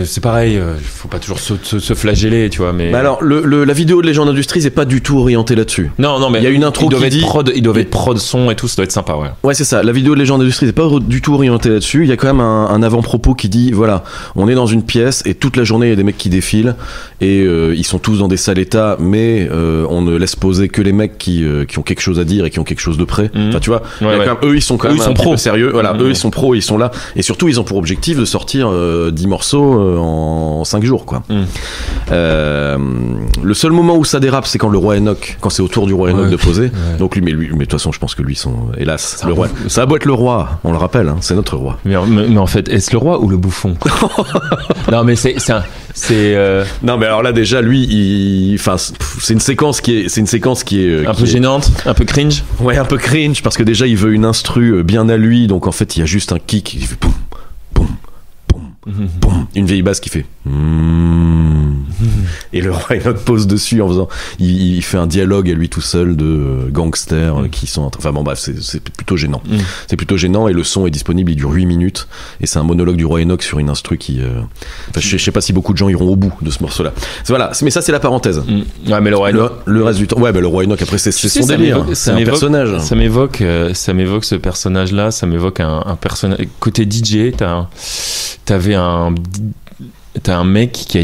I: c'est pareil, faut pas toujours se flageller, tu vois, mais
G: alors la vidéo de Legend Industries est pas du tout orientée là-dessus.
I: Non, mais
G: il y a une intro qui dit
I: ils doivent être prod son et tout, ça doit être sympa, ouais.
G: Ouais, c'est ça. La vidéo de Legend Industries n'est pas du tout orientée là-dessus. Il y a quand même un avant-propos qui dit voilà, on est dans une pièce et toute la journée il y a des mecs qui défilent et ils sont tous dans des sales états, mais on ne laisse poser que les mecs qui ont quelque chose à dire et qui ont quelque chose de prêt. Enfin, tu vois, eux ils sont quand même un peu sérieux. Voilà, eux ils sont pros, ils sont là et surtout ils ont pour objectif de sortir 10 morceaux en 5 jours, quoi. Le seul moment où ça dérape, c'est quand le roi Enoch, quand c'est au tour du roi Enoch de poser. Donc lui, mais de toute façon, je pense que lui, hélas, le roi. Ça a beau être le roi, on le rappelle, hein, c'est notre roi.
I: Mais en fait, est-ce le roi ou le bouffon? Non, mais c'est
G: non, mais alors là déjà, lui, c'est une séquence qui est
I: un peu gênante, un peu cringe.
G: Ouais, un peu cringe parce que déjà, il veut une instru bien à lui, donc en fait, il y a juste un kick qui fait boum, boum, boum, boum, une vieille basse qui fait. Et le roi Enoch pose dessus en faisant il fait un dialogue à lui tout seul de gangsters qui sont enfin bon bref, c'est plutôt gênant. C'est plutôt gênant et le son est disponible, il dure 8 minutes et c'est un monologue du roi Enoch sur une instru qui je sais pas si beaucoup de gens iront au bout de ce morceau là. Voilà, mais ça c'est la parenthèse.
I: Ouais, mais le roi Enoch,
G: le reste du temps, ouais, bah, le roi Enoch après c'est son délire, c'est un personnage. Ça m'évoque
I: ce personnage là, ça m'évoque un personnage côté DJ. T'as un mec qui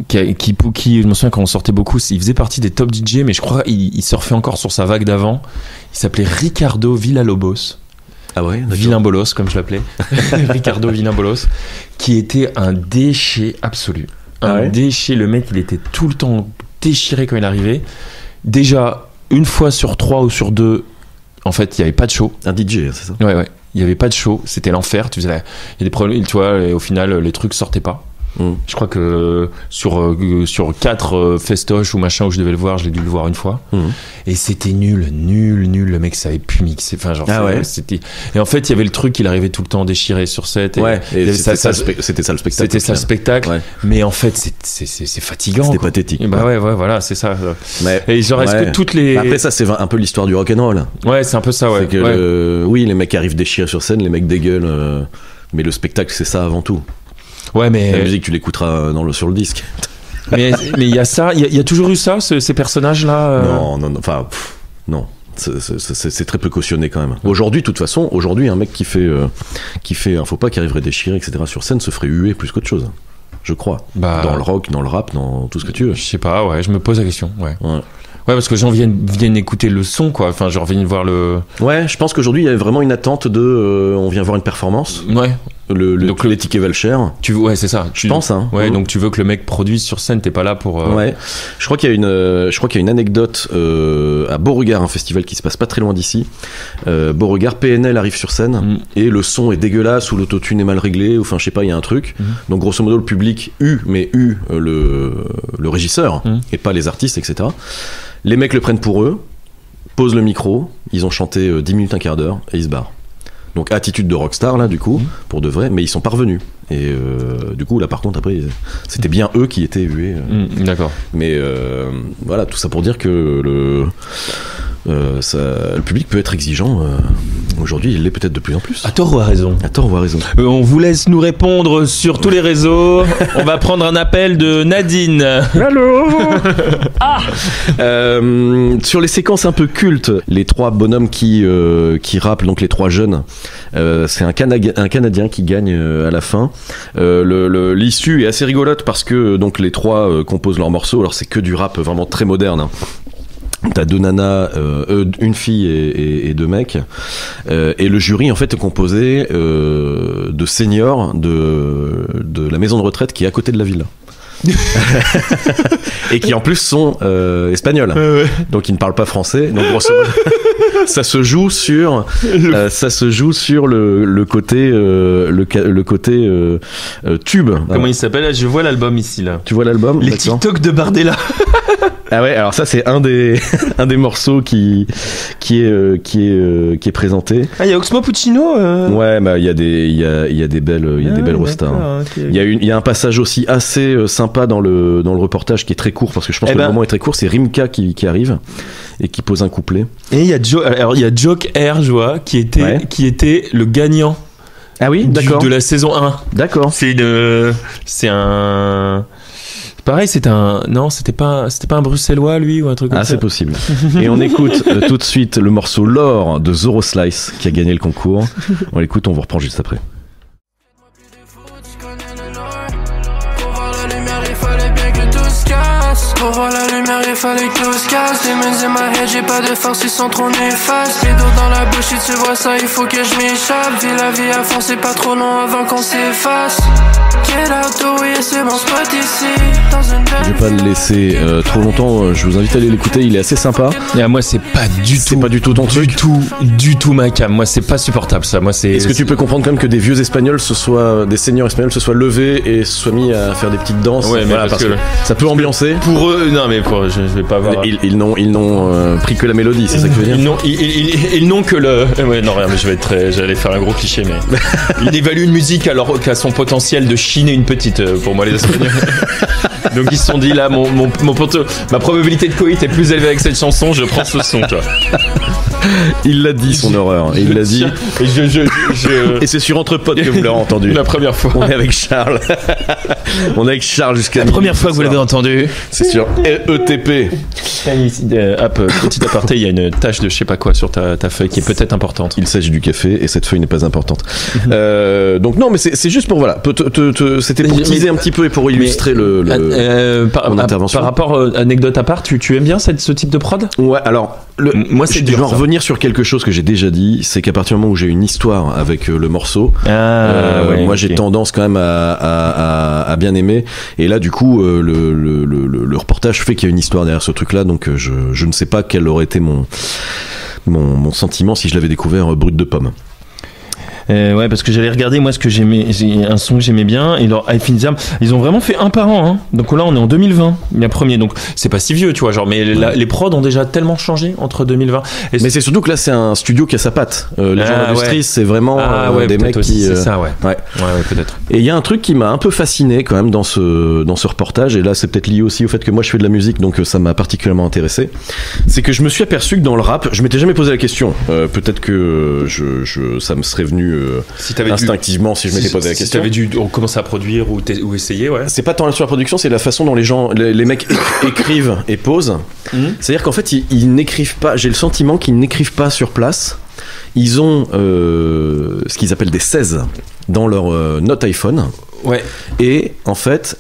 I: je me souviens quand on sortait beaucoup, il faisait partie des top DJ, mais je crois il surfait encore sur sa vague d'avant. Il s'appelait Ricardo Villalobos.
G: Ah ouais,
I: Vilain Bolos comme je l'appelais. Ricardo Vilain Bolos, qui était un déchet absolu. Déchet, le mec il était tout le temps déchiré quand il arrivait. Déjà, une fois sur 3 ou sur 2, en fait il n'y avait pas de show.
G: Un DJ, c'est ça?
I: Ouais. Il n'y avait pas de show, c'était l'enfer. Il y a des problèmes, tu vois, et au final, les trucs sortaient pas. Je crois que sur 4 festoches ou machin où je devais le voir, je l'ai dû le voir une fois. Et c'était nul. Le mec savait plus mixer. Enfin, genre, c'était. Et en fait, il y avait le truc qu'il arrivait tout le temps déchiré sur set.
G: Et c'était ça le spectacle.
I: C'était ça le spectacle. Ouais. Mais en fait, c'est fatigant.
G: C'était pathétique.
I: Et bah ouais, voilà, c'est ça. Et genre, est-ce que toutes les.
G: Après, ça, c'est un peu l'histoire du rock'n'roll.
I: Ouais, c'est un peu ça, ouais.
G: C'est que oui, les mecs arrivent déchirés sur scène, les mecs dégueulent. Mais le spectacle, c'est ça avant tout.
I: Ouais, mais.
G: La musique, tu l'écouteras sur le disque.
I: mais il y a ça, il y a toujours eu ça, ces personnages-là
G: Non, enfin, non. C'est très peu cautionné quand même. Aujourd'hui, de toute façon, un mec qui fait un faux pas, qui arriverait déchiré, etc. sur scène, se ferait huer plus qu'autre chose. Je crois. Dans le rock, dans le rap, dans tout ce que tu veux.
I: Je sais pas, ouais, je me pose la question. Ouais, parce que les gens viennent écouter le son, quoi. Enfin, genre, viennent voir le. Ouais,
G: je pense qu'aujourd'hui, il y a vraiment une attente de. On vient voir une performance.
I: Ouais.
G: Donc les tickets valent cher.
I: Ouais, c'est ça.
G: Je pense. Hein.
I: Ouais, donc tu veux que le mec produise sur scène, t'es pas là pour.
G: Ouais. Je crois qu'il y a une anecdote à Beauregard, un festival qui se passe pas très loin d'ici. Beauregard, PNL arrive sur scène et le son est dégueulasse ou l'autotune est mal réglé, ou enfin je sais pas, il y a un truc. Donc grosso modo le public le régisseur et pas les artistes, etc. Les mecs le prennent pour eux, posent le micro, ils ont chanté 10 minutes, un quart d'heure et ils se barrent. Donc attitude de rockstar là du coup, pour de vrai, mais ils sont parvenus. Et du coup là par contre après c'était bien eux qui étaient hués.
I: D'accord.
G: Mais voilà, tout ça pour dire que le public peut être exigeant. Aujourd'hui, il l'est peut-être de plus en plus.
I: À tort ou à raison.
G: À tort ou à raison.
I: On vous laisse nous répondre sur tous les réseaux. On va prendre un appel de Nadine.
J: Allô.
G: Sur les séquences un peu cultes, les 3 bonhommes qui rappent, donc les 3 jeunes, c'est un Canadien qui gagne à la fin. L'issue est assez rigolote parce que donc les 3 composent leurs morceaux. Alors c'est que du rap vraiment très moderne. Hein. T'as 2 nanas, une fille et 2 mecs, et le jury en fait est composé de seniors de la maison de retraite qui est à côté de la villa. Et qui en plus sont espagnols, donc ils ne parlent pas français. Donc grosso modo, ça se joue sur le côté tube.
I: Comment il s'appelle? Je vois l'album ici là.
G: Tu vois l'album?
I: Les TikTok de Bardella.
G: Ah ouais, alors ça c'est un des morceaux qui est présenté.
I: Ah, il y a Oxmo Puccino.
G: Ouais, bah il y a des belles rostas. Okay. Il y a un passage aussi assez sympa dans le reportage qui est très court parce que je pense que le moment est très court. C'est Rimka qui arrive et qui pose un couplet.
I: Et il y a Joke Air, je vois, qui était le gagnant.
G: Ah oui, d'accord.
I: De la saison 1.
G: D'accord.
I: C'est un. Pareil, c'était pas un Bruxellois, lui, ou un truc comme ça.
G: Ah, c'est possible. Et on écoute tout de suite le morceau L'Or de Zoro Slice, qui a gagné le concours. On l'écoute, on vous reprend juste après.
K: Pour voir la lumière, il fallait que tout se casse. Les mains et ma head, j'ai pas de force, ils sont trop néfastes. Les dos dans la bouche, si tu vois ça, il faut que je m'échappe. Vis la vie à fond, c'est pas trop long avant qu'on s'efface. Get out the way, c'est mon spot ici.
G: Je vais pas le laisser trop longtemps, je vous invite à aller l'écouter, il est assez sympa.
I: Et à moi, c'est pas du tout ton truc. Du tout ma cam. Moi, c'est pas supportable ça. Moi,
G: Est-ce que tu peux comprendre quand même que des vieux espagnols, des seniors espagnols, se soient levés et se soient mis à faire des petites danses?
I: Ouais, mais
G: voilà, parce que ça peut ambiancer.
I: Pour eux, non, mais je vais pas voir.
G: Ils n'ont pris que la mélodie, c'est ça que tu veux dire?
I: Ils n'ont que le. Ouais, non, rien, mais j'allais faire un gros cliché, mais. Ils évaluent une musique alors qu'à son potentiel de chiner une petite, pour moi, les Espagnols. Donc ils se sont dit là, ma probabilité de coït est plus élevée avec cette chanson, je prends ce son, tu vois.
G: Il l'a dit, son horreur. Il l'a dit. Et c'est sur Entre Potes que vous l'avez entendu.
I: La première fois.
G: On est avec Charles. Jusqu'à.
I: La première fois que vous l'avez entendu.
G: C'est sur ETP.
I: Petit aparté, il y a une tache de je sais pas quoi sur ta feuille qui est peut-être importante.
G: Il s'agit du café et cette feuille n'est pas importante. Donc non, mais c'est juste pour voilà. C'était pour teaser un petit peu et pour illustrer mon intervention.
I: Par rapport anecdote à part, tu aimes bien ce type de prod?
G: Ouais, alors.
I: Moi, je
G: vais revenir sur quelque chose que j'ai déjà dit, c'est qu'à partir du moment où j'ai une histoire avec le morceau, moi j'ai tendance quand même à bien aimer. Et là, du coup, le reportage fait qu'il y a une histoire derrière ce truc-là, donc je ne sais pas quel aurait été mon sentiment si je l'avais découvert brut de pomme.
I: Ouais, parce que j'allais regarder moi ce que j'aimais, un son que j'aimais bien, et leur Infinity Arm, ils ont vraiment fait un par an, hein. Donc là on est en 2020, il y a premier, donc c'est pas si vieux, tu vois, genre, mais les prods ont déjà tellement changé entre 2020.
G: Mais c'est surtout que là c'est un studio qui a sa patte. Les gens d'industrie, c'est vraiment des mecs qui.
I: C'est ça, ouais, peut-être.
G: Et il y a un truc qui m'a un peu fasciné quand même dans ce reportage, et là c'est peut-être lié aussi au fait que moi je fais de la musique, donc ça m'a particulièrement intéressé. C'est que je me suis aperçu que dans le rap, je m'étais jamais posé la question. Peut-être que ça me serait venu instinctivement si je m'étais posé la question.
I: Si t'avais dû commencer à produire ou essayer, ouais.
G: C'est pas tant sur la production, c'est la façon dont les mecs écrivent et posent. C'est-à-dire qu'en fait, ils n'écrivent pas. J'ai le sentiment qu'ils n'écrivent pas sur place. Ils ont ce qu'ils appellent des 16 dans leur note iPhone.
I: Ouais.
G: Et en fait,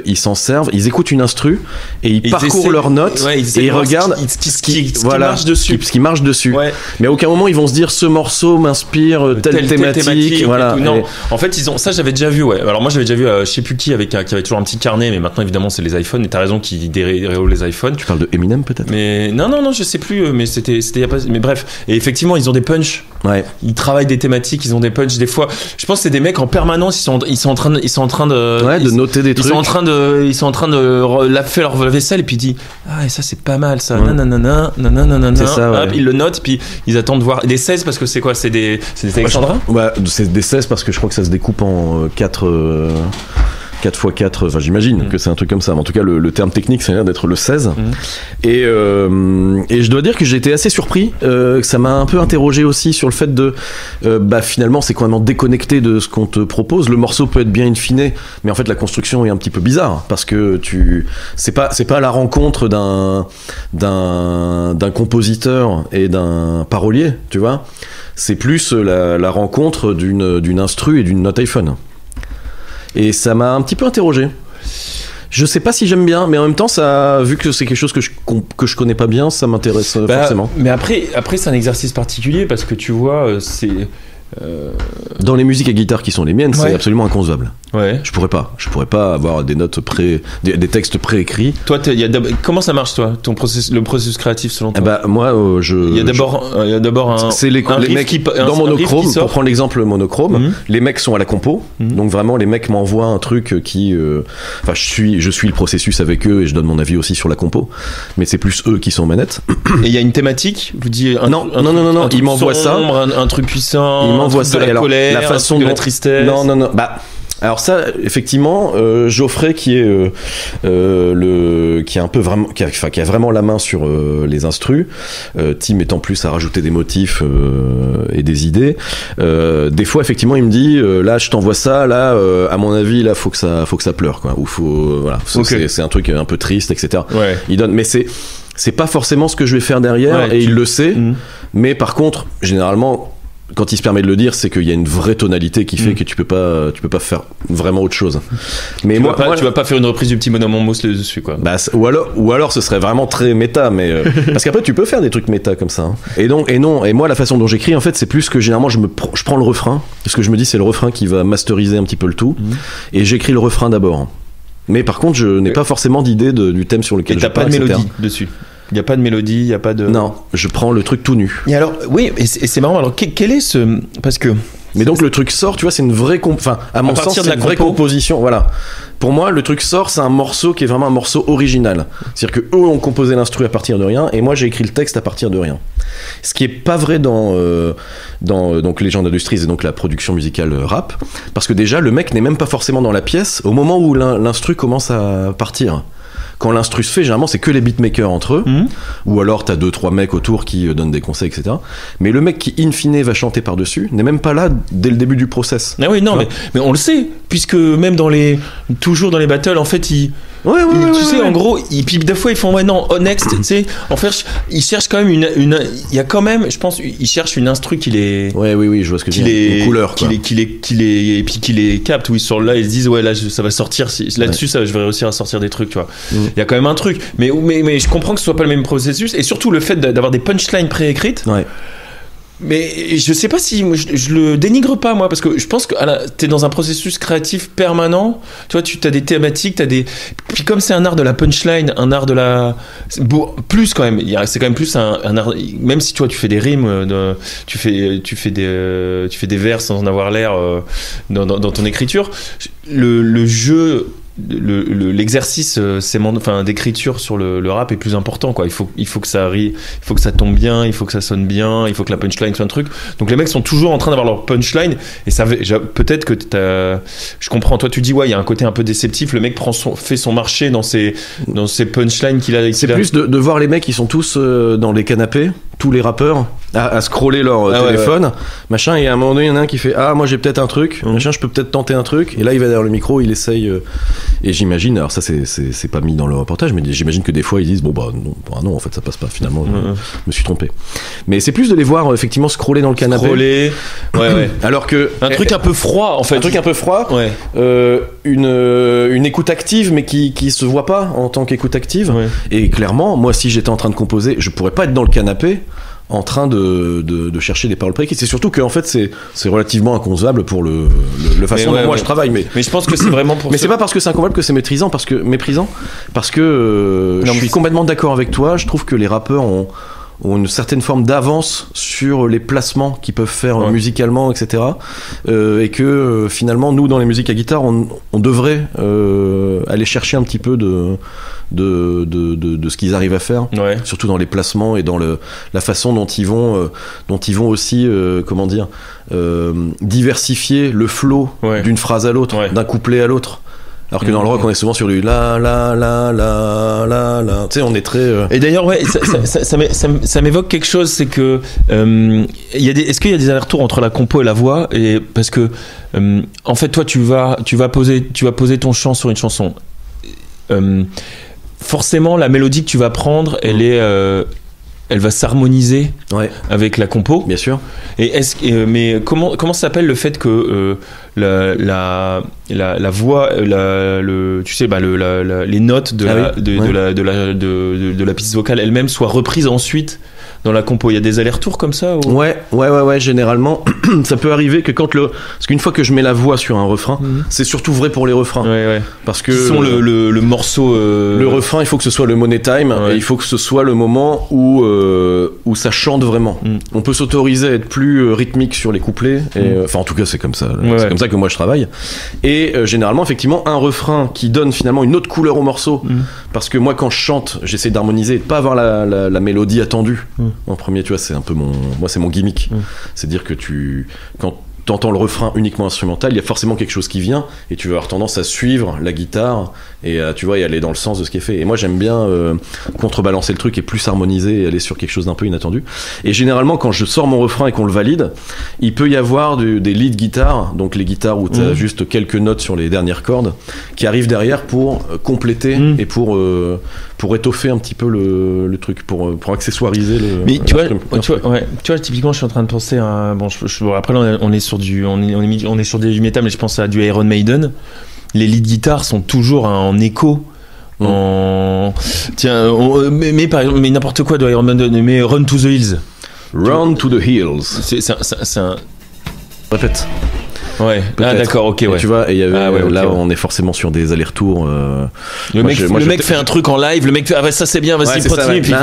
G: ils s'en servent, ils écoutent une instru et ils parcourent leurs notes et ils regardent ce qui marche dessus. Ce qui marche dessus. Ouais. Mais à aucun moment ils vont se dire ce morceau m'inspire telle thématique. Voilà.
I: Non. En fait, ça j'avais déjà vu. Ouais. Alors moi j'avais déjà vu je sais plus qui qui avait toujours un petit carnet, mais maintenant évidemment c'est les iPhones. Et t'as raison qui déroule les iPhones.
G: Tu parles de Eminem peut-être.
I: Mais non, je sais plus. Mais c'était y a pas. Mais bref. Et effectivement ils ont des punchs.
G: Ouais.
I: Ils travaillent des thématiques, ils ont des punchs. Des fois, je pense que c'est des mecs en permanence. Ils sont en train de
G: noter des trucs.
I: Ils sont en train de faire leur vaisselle et puis ils disent et ça c'est pas mal ça. Nanana.
G: C'est ça, ouais.
I: Hop, ils le notent puis ils attendent de voir des 16 parce que c'est quoi, c'est des alexandrins.
G: C'est des 16 parce que je crois que ça se découpe en 4 4x4, enfin j'imagine que c'est un truc comme ça, mais en tout cas le terme technique ça a l'air d'être le 16. Et je dois dire que j'ai été assez surpris, que ça m'a un peu interrogé aussi sur le fait de finalement c'est complètement déconnecté de ce qu'on te propose. Le morceau peut être bien in fine, mais en fait la construction est un petit peu bizarre parce que c'est pas la rencontre d'un compositeur et d'un parolier, tu vois, c'est plus la rencontre d'une instru et d'une note iPhone. Et ça m'a un petit peu interrogé. Je sais pas si j'aime bien, mais en même temps, ça, vu que c'est quelque chose que je connais pas bien, ça m'intéresse forcément.
I: Mais après, c'est un exercice particulier parce que tu vois, c'est.
G: Dans les musiques à guitare qui sont les miennes, c'est absolument inconcevable.
I: Ouais.
G: Je pourrais pas avoir des notes des textes préécrits.
I: Toi, comment ça marche toi, le processus créatif selon toi?
G: Moi,
I: il y a d'abord un.
G: C'est les mecs dans Monochrome. Pour prendre l'exemple Monochrome, les mecs sont à la compo, donc vraiment les mecs m'envoient un truc qui, enfin je suis le processus avec eux et je donne mon avis aussi sur la compo, mais c'est plus eux qui sont aux manettes.
I: Et il y a une thématique, vous dites
G: non, ils m'envoient ça,
I: un truc puissant.
G: M'envoie ça,
I: la colère,
G: la façon
I: de la tristesse.
G: Non. Alors ça, effectivement, Geoffrey qui est qui a un peu vraiment, qui a vraiment la main sur les instrus. Tim étant plus à rajouter des motifs et des idées. Des fois, effectivement, il me dit là, je t'envoie ça. Là, à mon avis, là, faut que ça pleure, quoi. Ou faut, voilà, c'est un truc un peu triste, etc.
I: Ouais.
G: Il donne, mais c'est pas forcément ce que je vais faire derrière, et il le sait. Mais par contre, généralement, quand il se permet de le dire, c'est qu'il y a une vraie tonalité qui fait que tu peux pas faire vraiment autre chose. Mais
I: tu vas pas faire une reprise du petit bonhomme en mousse dessus, quoi.
G: Ou alors ce serait vraiment très méta, mais parce qu'après tu peux faire des trucs méta comme ça. Hein. Et moi la façon dont j'écris en fait c'est plus que généralement je prends le refrain parce que je me dis c'est le refrain qui va masteriser un petit peu le tout et j'écris le refrain d'abord. Mais par contre je n'ai pas forcément d'idée du thème sur lequel je parle.
I: Et t'as pas de mélodie dessus. Il n'y a pas de mélodie, il n'y a pas de...
G: Non, je prends le truc tout nu.
I: Et alors, oui, et c'est marrant, alors quel est ce... Parce que...
G: Mais donc le truc sort, tu vois, c'est une vraie... Enfin, à mon sens, c'est une vraie composition, voilà. Pour moi, le truc sort, c'est un morceau qui est vraiment un morceau original. C'est-à-dire qu'eux ont composé l'instru à partir de rien, et moi j'ai écrit le texte à partir de rien. Ce qui est pas vrai dans donc les gens d'industrie et donc la production musicale rap, parce que déjà, le mec n'est même pas forcément dans la pièce au moment où l'instru commence à partir. Quand l'instru se fait, généralement, c'est que les beatmakers entre eux, ou alors t'as 2-3 mecs autour qui donnent des conseils, etc. Mais le mec qui, in fine, va chanter par-dessus, n'est même pas là dès le début du process.
I: Ah oui, non, mais on le sait, puisque même toujours dans les battles, en fait, tu sais, en gros, puis des fois, ils font, on next, tu sais, en fait, ils cherchent quand même il y a quand même, je pense, ils cherchent une instru qui les...
G: Oui, je vois ce que tu dis, une couleur, quoi.
I: Et puis qui les capte, ils se disent, là, ça va sortir, là-dessus, je vais réussir à sortir des trucs, tu vois. Il y a quand même un truc, mais je comprends que ce soit pas le même processus, et surtout le fait d'avoir des punchlines préécrites. Mais je sais pas si je le dénigre pas, moi, parce que je pense que t'es dans un processus créatif permanent. Tu vois, t'as des thématiques, puis comme c'est un art de la punchline, un art de la plus quand même. C'est quand même plus un art. Même si tu fais des rimes, tu fais des vers sans en avoir l'air dans ton écriture. Le jeu. L'exercice d'écriture sur le rap est plus important, quoi. Il faut que ça rit, il faut que ça tombe bien, il faut que ça sonne bien, il faut que la punchline soit un truc. Donc les mecs sont toujours en train d'avoir leur punchline, et ça peut-être que je comprends. Toi tu dis il y a un côté un peu déceptif, le mec fait son marché dans ses punchlines qu'il a.
G: C'est plus de voir les mecs qui sont tous dans les canapés, tous les rappeurs à scroller leur téléphone, machin, et à un moment donné il y en a un qui fait moi j'ai peut-être un truc, machin, je peux peut-être tenter un truc, et là il va derrière le micro, il essaye et j'imagine, alors ça c'est pas mis dans le reportage, mais j'imagine que des fois ils disent non en fait ça passe pas, finalement je me suis trompé. Mais c'est plus de les voir effectivement scroller dans le canapé, alors que
I: un truc un peu froid en fait,
G: une écoute active mais qui se voit pas en tant qu'écoute active, et clairement moi si j'étais en train de composer, je pourrais pas être dans le canapé en train de chercher des paroles précises. C'est surtout que en fait c'est relativement inconcevable pour le façon dont moi je travaille, mais
I: je pense que c'est vraiment pour
G: mais c'est pas parce que c'est inconcevable que c'est méprisant, parce que je suis complètement d'accord avec toi. Je trouve que les rappeurs ont une certaine forme d'avance sur les placements qu'ils peuvent faire musicalement, etc. Et que finalement nous dans les musiques à guitare on devrait aller chercher un petit peu de ce qu'ils arrivent à faire, surtout dans les placements et dans la façon dont ils vont aussi diversifier le flow d'une phrase à l'autre, d'un couplet à l'autre. Alors que dans le rock, on est souvent sur du la la la la la la. Tu sais, on est très.
I: Et d'ailleurs, ça m'évoque quelque chose, c'est que est-ce qu'il y a des allers-retours entre la compo et la voix, et parce que en fait, toi, tu vas poser ton chant sur une chanson. Forcément, la mélodie que tu vas prendre, elle va s'harmoniser avec la compo,
G: bien sûr.
I: Mais comment ça s'appelle le fait que la voix, tu sais, les notes de la piste vocale elle-même soient reprises ensuite dans la compo? Il y a des allers-retours comme ça ou...
G: Ouais, généralement ça peut arriver que parce qu'une fois que je mets la voix sur un refrain, c'est surtout vrai pour les refrains, parce que
I: sont le morceau
G: le refrain, il faut que ce soit le money time, et il faut que ce soit le moment où ça chante vraiment. On peut s'autoriser à être plus rythmique sur les couplets, enfin en tout cas c'est comme ça comme ça que moi je travaille, et généralement effectivement un refrain qui donne finalement une autre couleur au morceau, parce que moi quand je chante j'essaie d'harmoniser et de pas avoir la mélodie attendue en premier, tu vois, c'est un peu c'est mon gimmick. C'est dire que quand t'entends le refrain uniquement instrumental, il y a forcément quelque chose qui vient, et tu vas avoir tendance à suivre la guitare et tu vois, y aller dans le sens de ce qui est fait. Et moi j'aime bien contrebalancer le truc et plus harmoniser et aller sur quelque chose d'un peu inattendu. Et généralement quand je sors mon refrain et qu'on le valide, il peut y avoir des lead guitares, donc les guitares où t'as juste quelques notes sur les dernières cordes qui arrivent derrière pour compléter et pour étoffer un petit peu le truc, pour accessoiriser le.
I: Mais tu vois, typiquement je suis en train de penser à après là on est sur du métal, mais je pense à du Iron Maiden. Les lead guitares sont toujours en écho. Mais par exemple, mais n'importe quoi de Iron Maiden, mais Run to the Hills.
G: Run to the Hills.
I: C'est un.
G: Répète.
I: Ouais.
G: Peut-être.
I: Ah d'accord, ok,
G: et tu vois, et y avait, on est forcément sur des allers-retours.
I: Le mec fait un truc en live, le mec fait ça c'est bien, vas-y continue, puis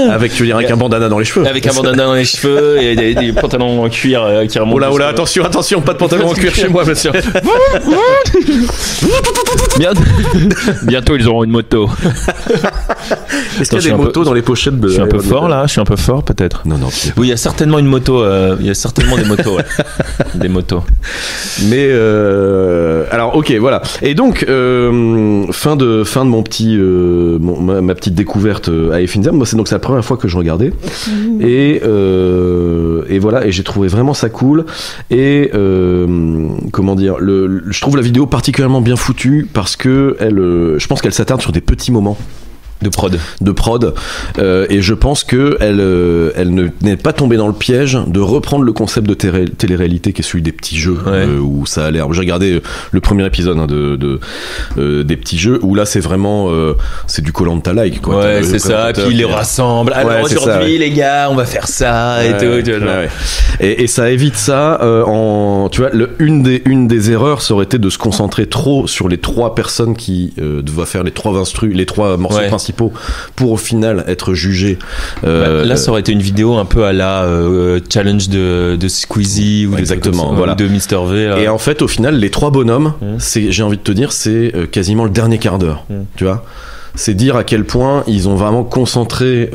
G: avec, tu veux dire, avec un bandana dans les cheveux.
I: Avec un bandana dans les cheveux et des pantalons en cuir qui remontent.
G: Oh là, attention, pas de pantalon en cuir chez moi, bien sûr.
I: Bientôt ils auront une moto.
G: Est-ce qu'il y a des motos dans les pochettes de...
I: Je suis un peu fort là, peut-être.
G: Non.
I: Oui, il y a certainement une moto. Il y a certainement des motos. Des motos.
G: Mais alors, ok, voilà. Et donc, fin de mon petit, ma petite découverte à Effinzer. Moi, c'est la première fois que je regardais. Et voilà. Et j'ai trouvé vraiment ça cool. Et comment dire, je trouve la vidéo particulièrement bien foutue parce que je pense qu'elle s'attarde sur des petits moments. de prod. Et je pense que elle n'est pas tombée dans le piège de reprendre le concept de télé-réalité qui est celui des petits jeux, où ça a l'air. J'ai regardé le premier épisode des petits jeux où là c'est vraiment c'est du Koh-Lanta-like, quoi.
I: Ouais, c'est ça. Et puis il les rassemble. Alors aujourd'hui, les gars, on va faire ça et tout.
G: Et ça évite ça. Tu vois, une des erreurs, ça aurait été de se concentrer trop sur les 3 personnes qui doivent faire les 3 morceaux principaux pour au final être jugés.
I: Là, ça aurait été une vidéo un peu à la challenge de Squeezie ou
G: exactement,
I: ou de Mr V. Là.
G: Et en fait, au final, les 3 bonhommes, j'ai envie de te dire, c'est quasiment le dernier quart d'heure. Tu vois, c'est dire à quel point ils ont vraiment concentré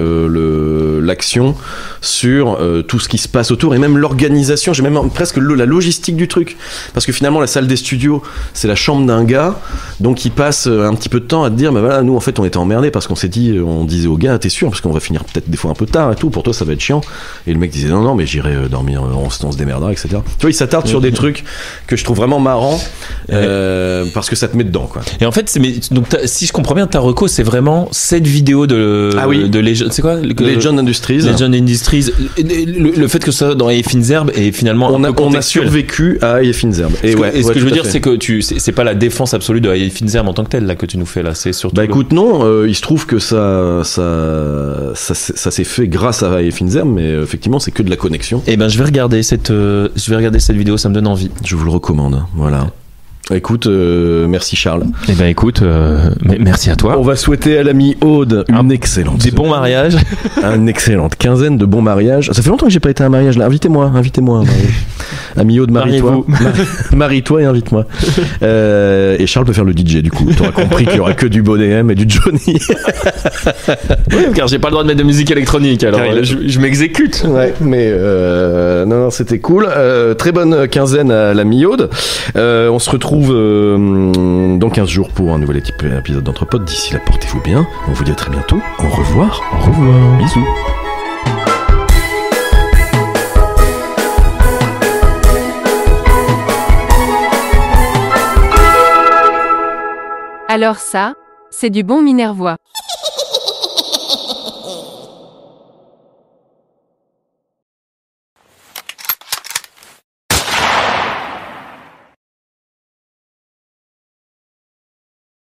G: l'action sur tout ce qui se passe autour et même l'organisation. J'ai même presque la logistique du truc, parce que finalement la salle des studios c'est la chambre d'un gars, donc il passe un petit peu de temps à te dire bah voilà, nous en fait on était emmerdés parce qu'on s'est dit, on disait au gars t'es sûr parce qu'on va finir peut-être des fois un peu tard et tout, pour toi ça va être chiant, et le mec disait non mais j'irai dormir, on se démerdera, etc. Tu vois, il s'attarde sur des trucs que je trouve vraiment marrants parce que ça te met dedans, quoi.
I: Et en fait donc si je comprends bien, ta reco c'est vraiment cette vidéo de Legend, c'est quoi
G: Legend Industries.
I: Le fait que ça dans Fines Herbes est finalement
G: on a survécu à Fines Herbes. Et
I: ce que je veux dire, c'est que c'est pas la défense absolue de Fines Herbes en tant que telle là que tu nous fais là, c'est surtout.
G: Bah écoute, non, il se trouve que ça s'est fait grâce à Fines Herbes, mais effectivement c'est que de la connexion.
I: Et ben je vais regarder cette vidéo, ça me donne envie.
G: Je vous le recommande, voilà. Écoute, merci Charles.
I: Eh ben écoute, merci à toi.
G: On va souhaiter à l'ami Aude une excellente.
I: Des bons mariages.
G: Une excellente quinzaine de bons mariages. Ça fait longtemps que j'ai pas été à un mariage là. Invitez-moi à un mariage. Ami Aude, marie-toi. Marie-toi et invite-moi. Et Charles peut faire le DJ du coup. T'auras compris qu'il y aura que du Bonnet M et du Johnny.
I: Oui, car j'ai pas le droit de mettre de musique électronique. Alors je m'exécute.
G: Ouais, mais non, c'était cool. Très bonne quinzaine à l'ami Aude. On se retrouve dans 15 jours pour un nouvel épisode d'Entrepode. D'ici là, portez-vous bien. On vous dit à très bientôt. Au revoir.
I: Au revoir.
G: Bisous.
J: Alors ça, c'est du bon Minervois.